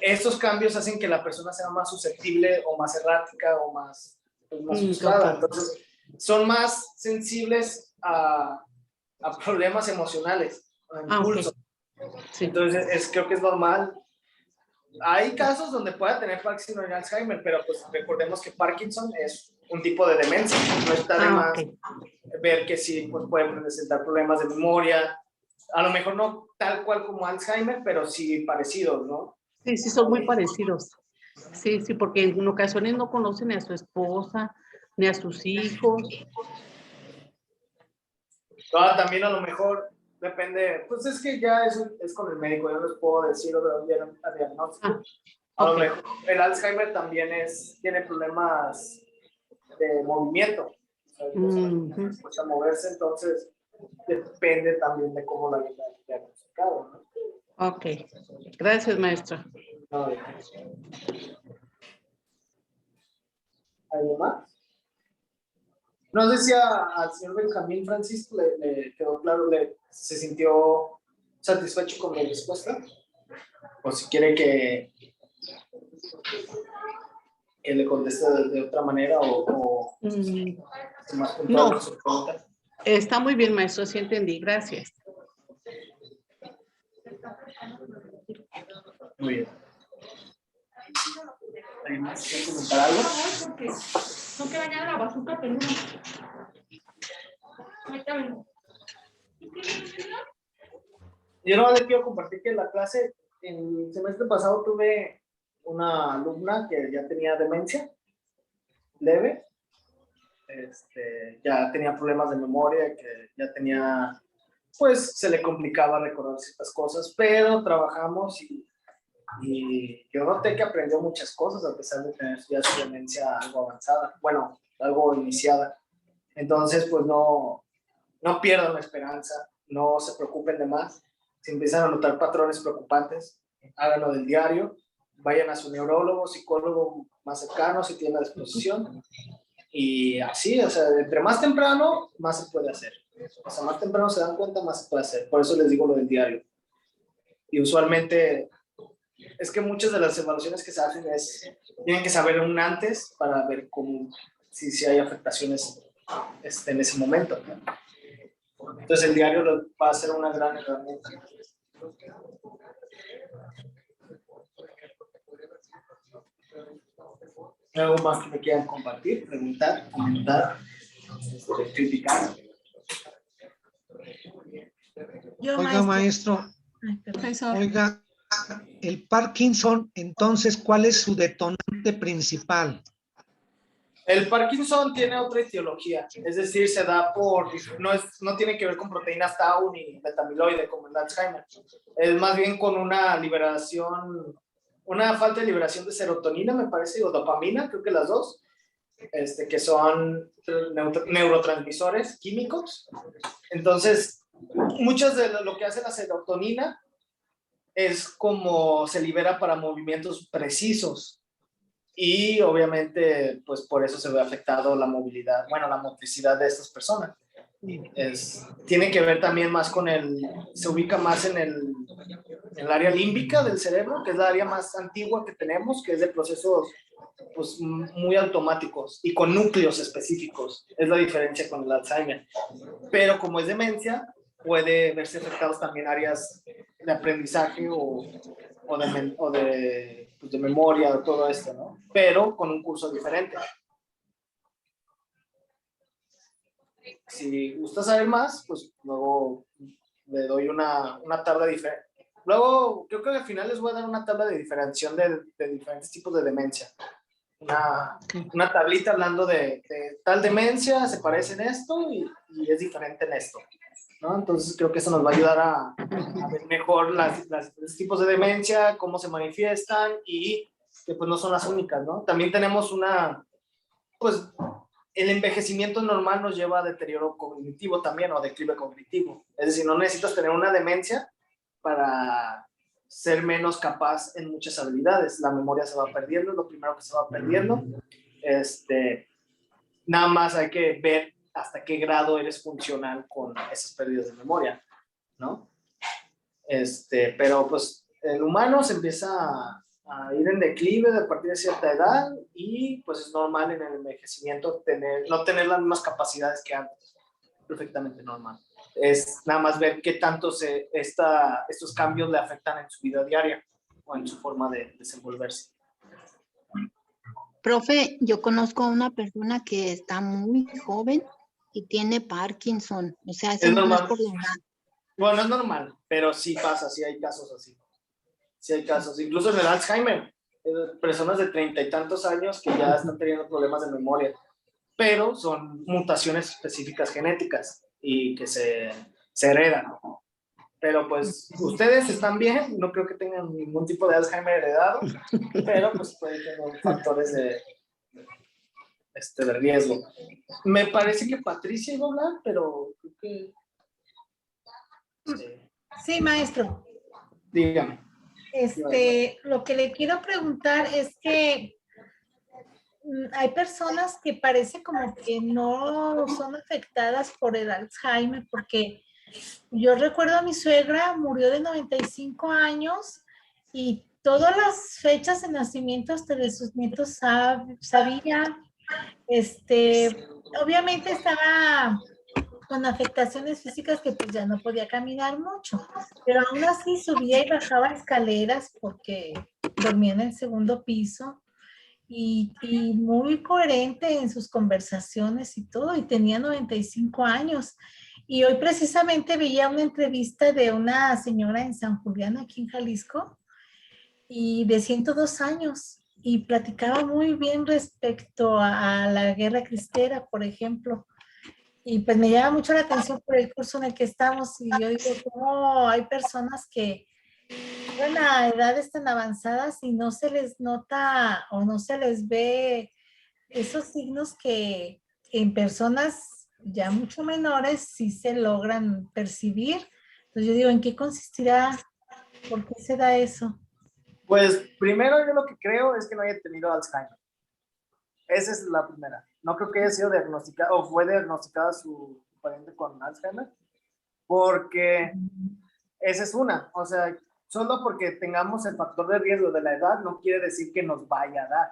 estos cambios hacen que la persona sea más susceptible o más errática o más frustrada. Entonces, son más sensibles a problemas emocionales, a impulsos. Entonces, creo que es normal. Hay casos donde pueda tener Parkinson y Alzheimer, pero pues recordemos que Parkinson es un tipo de demencia. No está de más ver que sí pues, pueden presentar problemas de memoria. A lo mejor no tal cual como Alzheimer, pero sí parecidos, ¿no? Sí, son muy parecidos. Sí, porque en ocasiones no conocen ni a su esposa, ni a sus hijos. También a lo mejor depende, pues es que ya es con el médico, yo no les puedo decir o de dónde a diagnóstico. A lo mejor el Alzheimer también tiene problemas de movimiento, cuesta moverse, entonces depende también de cómo la vida diagnosticado, ¿no? Ok, gracias, maestro. ¿Algo más? No sé si al señor Benjamín Francisco le quedó claro, se sintió satisfecho con la respuesta, o si quiere que le conteste de otra manera o más puntual. No, está muy bien, maestro, sí entendí, gracias. Muy bien. ¿Alguien más quiere comentar algo? No que dañar la bazooka, pero no. Yo no les quiero compartir que en la clase, en el semestre pasado tuve una alumna que ya tenía demencia leve, ya tenía problemas de memoria, que ya tenía, pues se le complicaba recordar ciertas cosas, pero trabajamos y yo noté que aprendió muchas cosas a pesar de tener ya su demencia algo avanzada, bueno, algo iniciada. Entonces, pues no pierdan la esperanza, no se preocupen de más. Si empiezan a notar patrones preocupantes, háganlo del diario, vayan a su neurólogo, psicólogo más cercano si tiene a disposición. Y así, o sea, entre más temprano, más se puede hacer. O sea, más temprano se dan cuenta, más se puede hacer. Por eso les digo lo del diario. Y usualmente, es que muchas de las evaluaciones que se hacen tienen que saber un antes para ver si hay afectaciones en ese momento. Entonces el diario va a ser una gran herramienta. ¿Algo más que me quieran compartir, preguntar, comentar, criticar? Oiga, maestro, oiga, el Parkinson, entonces, ¿cuál es su detonante principal? El Parkinson tiene otra etiología, es decir, se da no tiene que ver con proteínas tau ni beta-amiloide como el Alzheimer, es más bien con una falta de liberación de serotonina, me parece, o dopamina, creo que las dos, que son neurotransmisores químicos. Entonces, muchas de lo que hace la serotonina es como se libera para movimientos precisos. Y obviamente, pues por eso se ve afectado la movilidad, la motricidad de estas personas. Tiene que ver también más se ubica más en el área límbica del cerebro, que es la área más antigua que tenemos, que es de procesos pues, muy automáticos y con núcleos específicos. Es la diferencia con el Alzheimer. Pero como es demencia, puede verse afectados también áreas de aprendizaje o de memoria, o todo esto, ¿no? Pero con un curso diferente. Si gusta saber más, pues luego le doy una tabla diferente. Luego, creo que al final les voy a dar una tabla de diferenciación de diferentes tipos de demencia. Una tablita hablando de tal demencia, se parece en esto y es diferente en esto, ¿no? Entonces creo que eso nos va a ayudar a ver mejor los tipos de demencia, cómo se manifiestan y que pues no son las únicas, ¿no? También tenemos pues el envejecimiento normal nos lleva a deterioro cognitivo también o declive cognitivo. Es decir, no necesitas tener una demencia para ser menos capaz en muchas habilidades. La memoria se va perdiendo, es lo primero que se va perdiendo. Nada más hay que ver hasta qué grado eres funcional con esas pérdidas de memoria, ¿no? Pero pues el humano se empieza a ir en declive a partir de cierta edad y pues es normal en el envejecimiento no tener las mismas capacidades que antes. Perfectamente normal. Es nada más ver qué tanto estos cambios le afectan en su vida diaria o en su forma de desenvolverse. Profe, yo conozco a una persona que está muy joven y tiene Parkinson. O sea, eso no es por la edad. Bueno, es normal, pero sí pasa, sí hay casos así. Sí hay casos, incluso en el Alzheimer, personas de 30 y tantos años que ya están teniendo problemas de memoria, pero son mutaciones específicas genéticas y que se heredan. Pero pues ustedes están bien, no creo que tengan ningún tipo de Alzheimer heredado, pero pues pueden tener factores de riesgo. Me parece que Patricia iba a hablar, pero creo que... Sí, maestro. Dígame. Lo que le quiero preguntar es que hay personas que parece como que no son afectadas por el Alzheimer, porque yo recuerdo a mi suegra, murió de 95 años y todas las fechas de nacimiento hasta de sus nietos sabía. Obviamente estaba con afectaciones físicas que pues ya no podía caminar mucho, pero aún así subía y bajaba escaleras porque dormía en el segundo piso y muy coherente en sus conversaciones y todo, y tenía 95 años. Y hoy precisamente veía una entrevista de una señora en San Julián, aquí en Jalisco, y de 102 años, y platicaba muy bien respecto a la guerra cristera, por ejemplo. Y pues me llama mucho la atención por el curso en el que estamos, y yo digo, ¿cómo hay personas que en a edades tan avanzadas y no se les nota o no se les ve esos signos que en personas ya mucho menores sí se logran percibir? Entonces yo digo, ¿en qué consistirá? ¿Por qué se da eso? Pues primero yo lo que creo es que no haya tenido Alzheimer. Esa es la primera. No creo que haya sido diagnosticada o fue diagnosticada su pariente con Alzheimer, porque esa es una. O sea, solo porque tengamos el factor de riesgo de la edad no quiere decir que nos vaya a dar.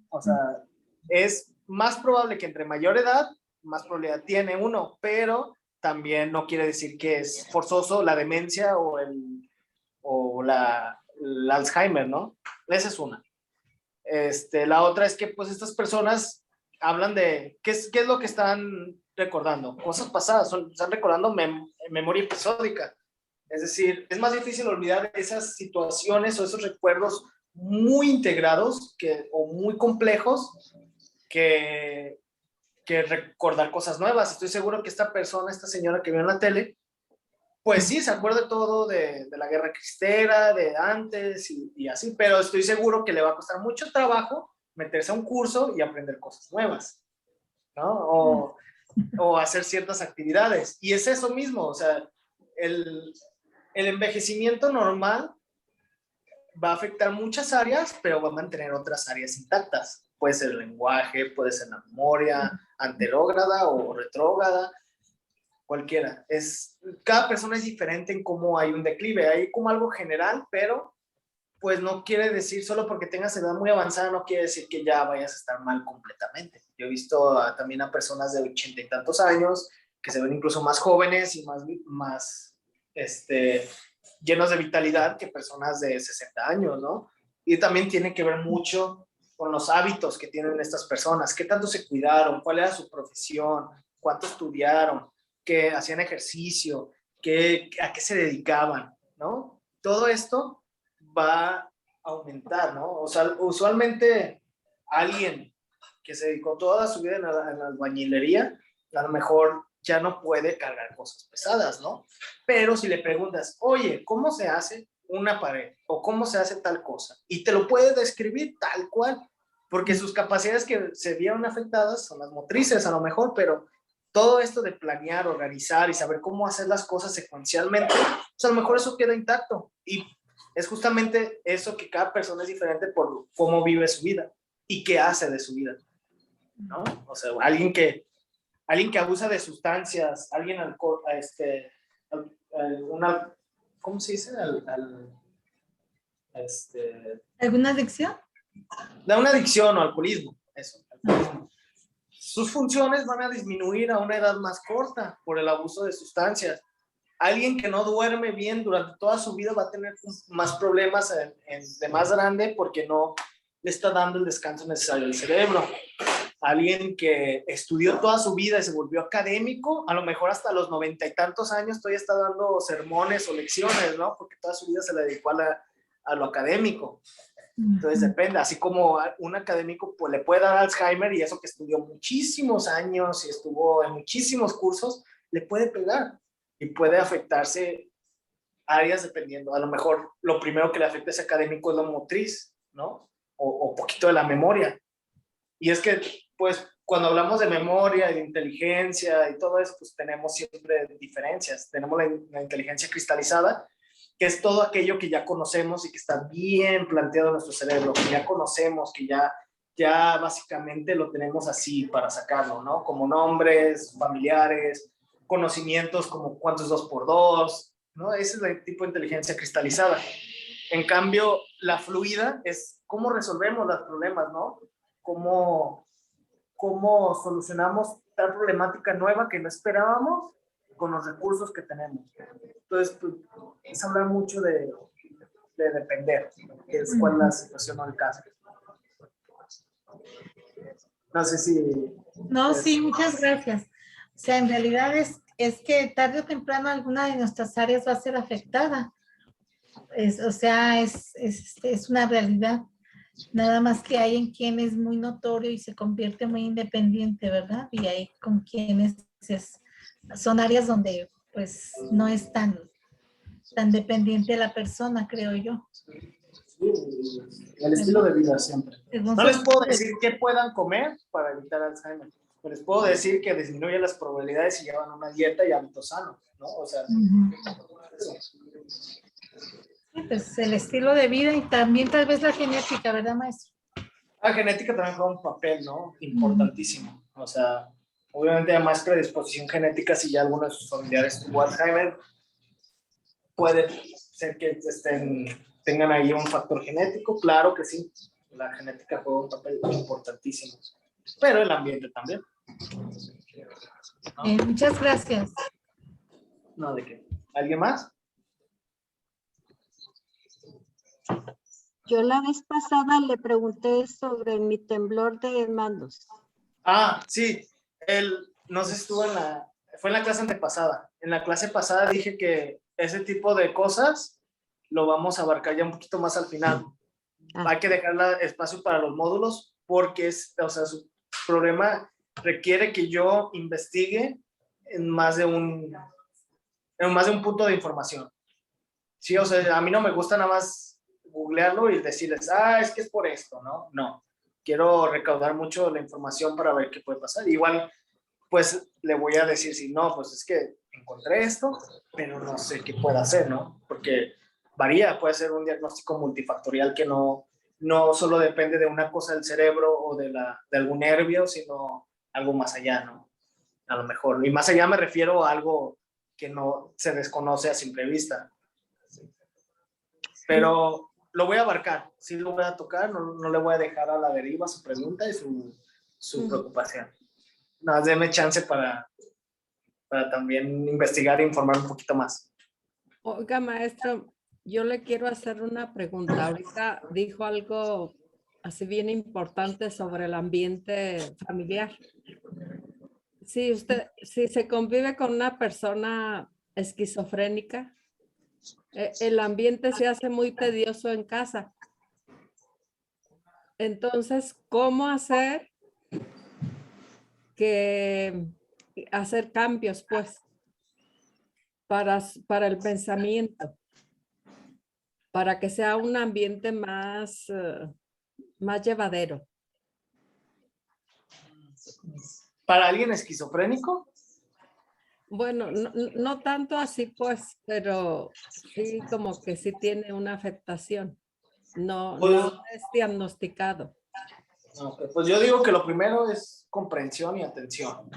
O sea, es más probable que entre mayor edad, más probabilidad tiene uno, pero también no quiere decir que es forzoso la demencia o el Alzheimer, ¿no? Esa es una. La otra es que pues estas personas hablan de qué es lo que están recordando cosas pasadas, están recordando memoria episódica. Es decir, es más difícil olvidar esas situaciones o esos recuerdos muy integrados o muy complejos que recordar cosas nuevas. Estoy seguro que esta persona, esta señora que vio en la tele, pues sí, se acuerda todo de la guerra cristera, de antes y así, pero estoy seguro que le va a costar mucho trabajo meterse a un curso y aprender cosas nuevas, ¿no? O hacer ciertas actividades. Y es eso mismo, o sea, el envejecimiento normal va a afectar muchas áreas, pero va a mantener otras áreas intactas. Puede ser el lenguaje, puede ser la memoria, anterógrada o retrógrada, cualquiera. Cada persona es diferente en cómo hay un declive. Hay como algo general, pero pues no quiere decir, solo porque tengas edad muy avanzada, no quiere decir que ya vayas a estar mal completamente. Yo he visto también a personas de 80 y tantos años que se ven incluso más jóvenes y más llenos de vitalidad que personas de 60 años, ¿no? Y también tiene que ver mucho con los hábitos que tienen estas personas, qué tanto se cuidaron, cuál era su profesión, cuánto estudiaron, qué hacían ejercicio, a qué se dedicaban, ¿no? Todo esto va a aumentar, ¿no? O sea, usualmente alguien que se dedicó toda su vida en la albañilería, a lo mejor ya no puede cargar cosas pesadas, ¿no? Pero si le preguntas, oye, ¿cómo se hace una pared? ¿O cómo se hace tal cosa? Y te lo puede describir tal cual, porque sus capacidades que se vieron afectadas son las motrices a lo mejor, pero todo esto de planear, organizar y saber cómo hacer las cosas secuencialmente, pues a lo mejor eso queda intacto. Y es justamente eso, que cada persona es diferente por cómo vive su vida y qué hace de su vida, ¿no? O sea, alguien que abusa de sustancias, alguien ¿cómo se dice? ¿Alguna adicción? De una adicción o alcoholismo, eso, alcoholismo. Sus funciones van a disminuir a una edad más corta por el abuso de sustancias. Alguien que no duerme bien durante toda su vida va a tener más problemas de más grande porque no le está dando el descanso necesario al cerebro. Alguien que estudió toda su vida y se volvió académico, a lo mejor hasta los 90 y tantos años todavía está dando sermones o lecciones, ¿no? Porque toda su vida se la dedicó a lo académico. Entonces depende, así como un académico pues, le puede dar Alzheimer y eso que estudió muchísimos años y estuvo en muchísimos cursos, le puede pegar y puede afectarse áreas dependiendo. A lo mejor lo primero que le afecta a ese académico es la motriz, ¿no? O poquito de la memoria. Y es que, pues, cuando hablamos de memoria y de inteligencia y todo eso, pues tenemos siempre diferencias. Tenemos la inteligencia cristalizada, que es todo aquello que ya conocemos y que está bien planteado en nuestro cerebro, que ya conocemos, que ya básicamente lo tenemos así para sacarlo, ¿no? Como nombres, familiares, conocimientos como cuánto es 2 por 2, ¿no? Ese es el tipo de inteligencia cristalizada. En cambio, la fluida es cómo resolvemos los problemas, ¿no? Cómo solucionamos tal problemática nueva que no esperábamos con los recursos que tenemos. Entonces, pues, es hablar mucho de depender, que es cuál es la situación o el caso. No sé si... No, sí, muchas gracias. O sea, en realidad es que tarde o temprano alguna de nuestras áreas va a ser afectada. O sea, es una realidad. Nada más que hay en quien es muy notorio y se convierte muy independiente, ¿verdad? Y hay con quienes son áreas donde pues no es tan dependiente la persona, creo yo. Sí, el estilo de vida siempre. No les puedo decir qué puedan comer para evitar Alzheimer, pero les puedo decir que disminuye las probabilidades si llevan una dieta y hábitos sanos, ¿no? O sea, Sí, pues el estilo de vida y también tal vez la genética, ¿verdad, maestro? La genética también juega un papel, ¿no? Importantísimo. O sea, obviamente hay más predisposición genética si ya alguno de sus familiares tuvo Alzheimer. Puede ser que tengan ahí un factor genético, claro que sí. La genética juega un papel importantísimo. Pero el ambiente también. ¿No? Muchas gracias. No, ¿de qué? ¿Alguien más? Yo la vez pasada le pregunté sobre mi temblor de manos. Ah, sí. no sé si estuvo fue en la clase antepasada. En la clase pasada dije que ese tipo de cosas lo vamos a abarcar ya un poquito más al final. Hay que dejar espacio para los módulos porque o sea, su problema requiere que yo investigue en más de un punto de información. Sí, o sea, a mí no me gusta nada más googlearlo y decirles, es que es por esto, ¿no? No. Quiero recaudar mucho la información para ver qué puede pasar. Igual, pues, le voy a decir, si no, pues es que encontré esto, pero no sé qué puedo hacer, ¿no? Porque varía, puede ser un diagnóstico multifactorial que no solo depende de una cosa del cerebro o de algún nervio, sino algo más allá, ¿no? A lo mejor. Y más allá me refiero a algo que no se desconoce a simple vista. Pero lo voy a abarcar, sí lo voy a tocar, no le voy a dejar a la deriva su pregunta y su preocupación. Nada más déme chance para también investigar e informar un poquito más. Oiga, maestro, yo le quiero hacer una pregunta. Ahorita dijo algo así bien importante sobre el ambiente familiar. Si se convive con una persona esquizofrénica, el ambiente se hace muy tedioso en casa. Entonces, ¿cómo hacer cambios, pues, para el pensamiento, para que sea un ambiente más llevadero? ¿Para alguien esquizofrénico? Bueno, no tanto así, pues, pero sí como que sí tiene una afectación. No es diagnosticado. Okay, pues yo digo que lo primero es comprensión y atención.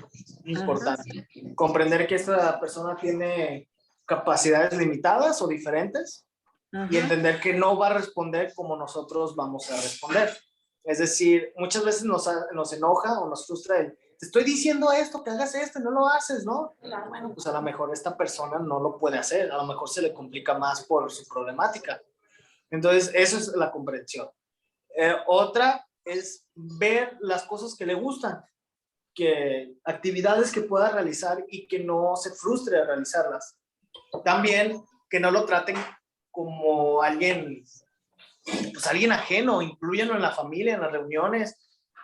Importante. Ajá. Comprender que esta persona tiene capacidades limitadas o diferentes. Ajá. Y entender que no va a responder como nosotros vamos a responder. Es decir, muchas veces nos enoja o nos frustra te estoy diciendo esto, que hagas esto y no lo haces, ¿no? Bueno, pues a lo mejor esta persona no lo puede hacer, a lo mejor se le complica más por su problemática. Entonces, eso es la comprensión. Otra es ver las cosas que le gustan, actividades que pueda realizar y que no se frustre a realizarlas. También que no lo traten como alguien ajeno, incluyanlo en la familia, en las reuniones,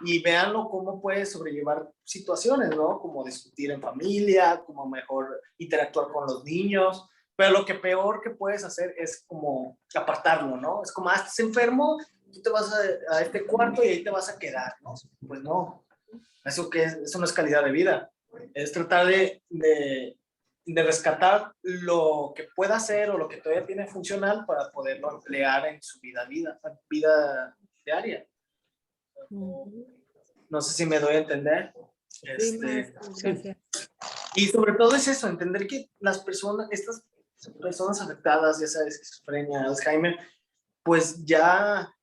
y véanlo cómo puede sobrellevar situaciones, ¿no? Como discutir en familia, como mejor interactuar con los niños, pero lo que peor que puedes hacer es como apartarlo, ¿no? Es como, estás enfermo, tú te vas a este cuarto y ahí te vas a quedar, ¿no? Pues no, eso no es calidad de vida, es tratar de rescatar lo que pueda hacer o lo que todavía tiene funcional para poderlo emplear en su vida diaria. No sé si me doy a entender. Sí. Y sobre todo es eso, entender que estas personas afectadas, ya sabes, esquizofrenia, Alzheimer, pues ya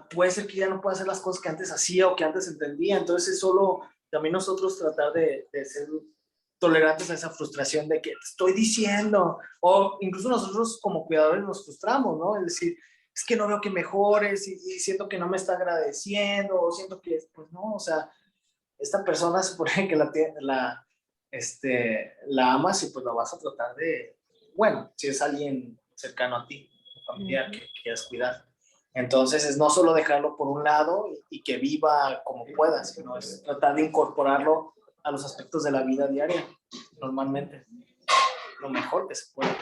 puede ser que ya no pueda hacer las cosas que antes hacía o que antes entendía. Entonces es solo también nosotros tratar de ser tolerantes a esa frustración de que te estoy diciendo, o incluso nosotros como cuidadores nos frustramos, ¿no? Es decir, es que no veo que mejores y siento que no me está agradeciendo, o siento que, pues no, o sea, esta persona supone que la amas y pues la vas a tratar si es alguien cercano a ti, familiar que quieras cuidar. Entonces es no solo dejarlo por un lado y que viva como pueda, sino es tratar de incorporarlo a los aspectos de la vida diaria, normalmente, lo mejor que se pueda.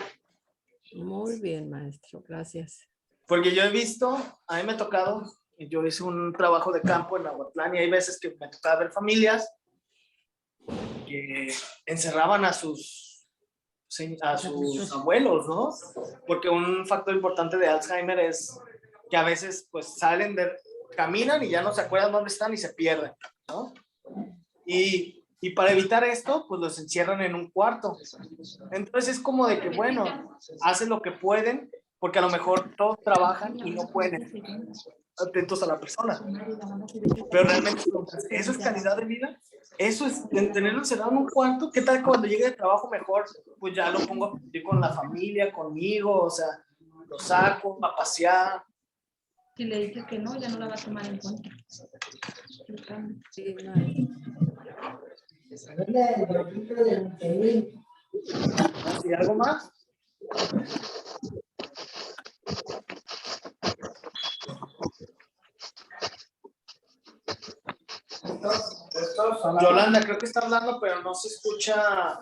Muy bien, maestro, gracias. Porque yo he visto, a mí me ha tocado, yo hice un trabajo de campo en Aguatlán y hay veces que me tocaba ver familias que encerraban a sus abuelos, ¿no? Porque un factor importante de Alzheimer es que a veces pues caminan y ya no se acuerdan dónde están y se pierden, ¿no? Y para evitar esto, pues los encierran en un cuarto. Entonces es como de que, bueno, hacen lo que pueden, porque a lo mejor todos trabajan y no pueden estar atentos a la persona. Pero realmente, ¿eso es calidad de vida? Eso es tenerlo encerrado en un cuarto. ¿Qué tal cuando llegue de trabajo mejor? Pues ya lo pongo a compartir con la familia, conmigo, o sea, lo saco a pasear. Si le dices que no, ya no la va a tomar en cuenta. Sí, ¿Y algo más? Yolanda, creo que está hablando, pero no se escucha.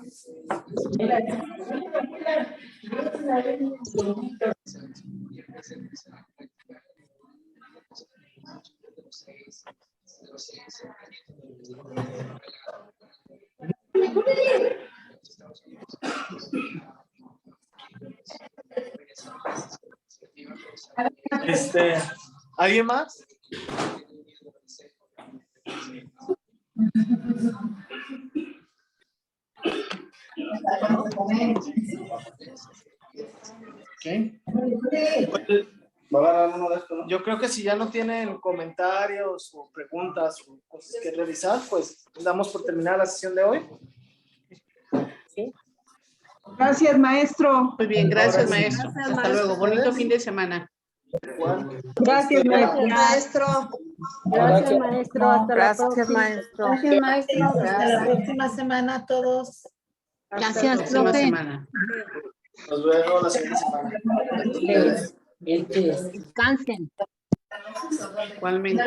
¿Alguien más? Okay. Yo creo que si ya no tienen comentarios o preguntas o cosas que revisar, pues damos por terminada la sesión de hoy. ¿Sí? Gracias, maestro. Muy bien, gracias, maestro. Gracias, Hasta maestro. luego. Bonito fin de semana. Gracias, maestro. Maestro. Gracias, maestro. Hasta la Gracias, próxima. maestro. Gracias, maestro. Hasta la próxima semana a todos. Hasta la próxima semana. Nos vemos la siguiente semana. Descansen. Igualmente.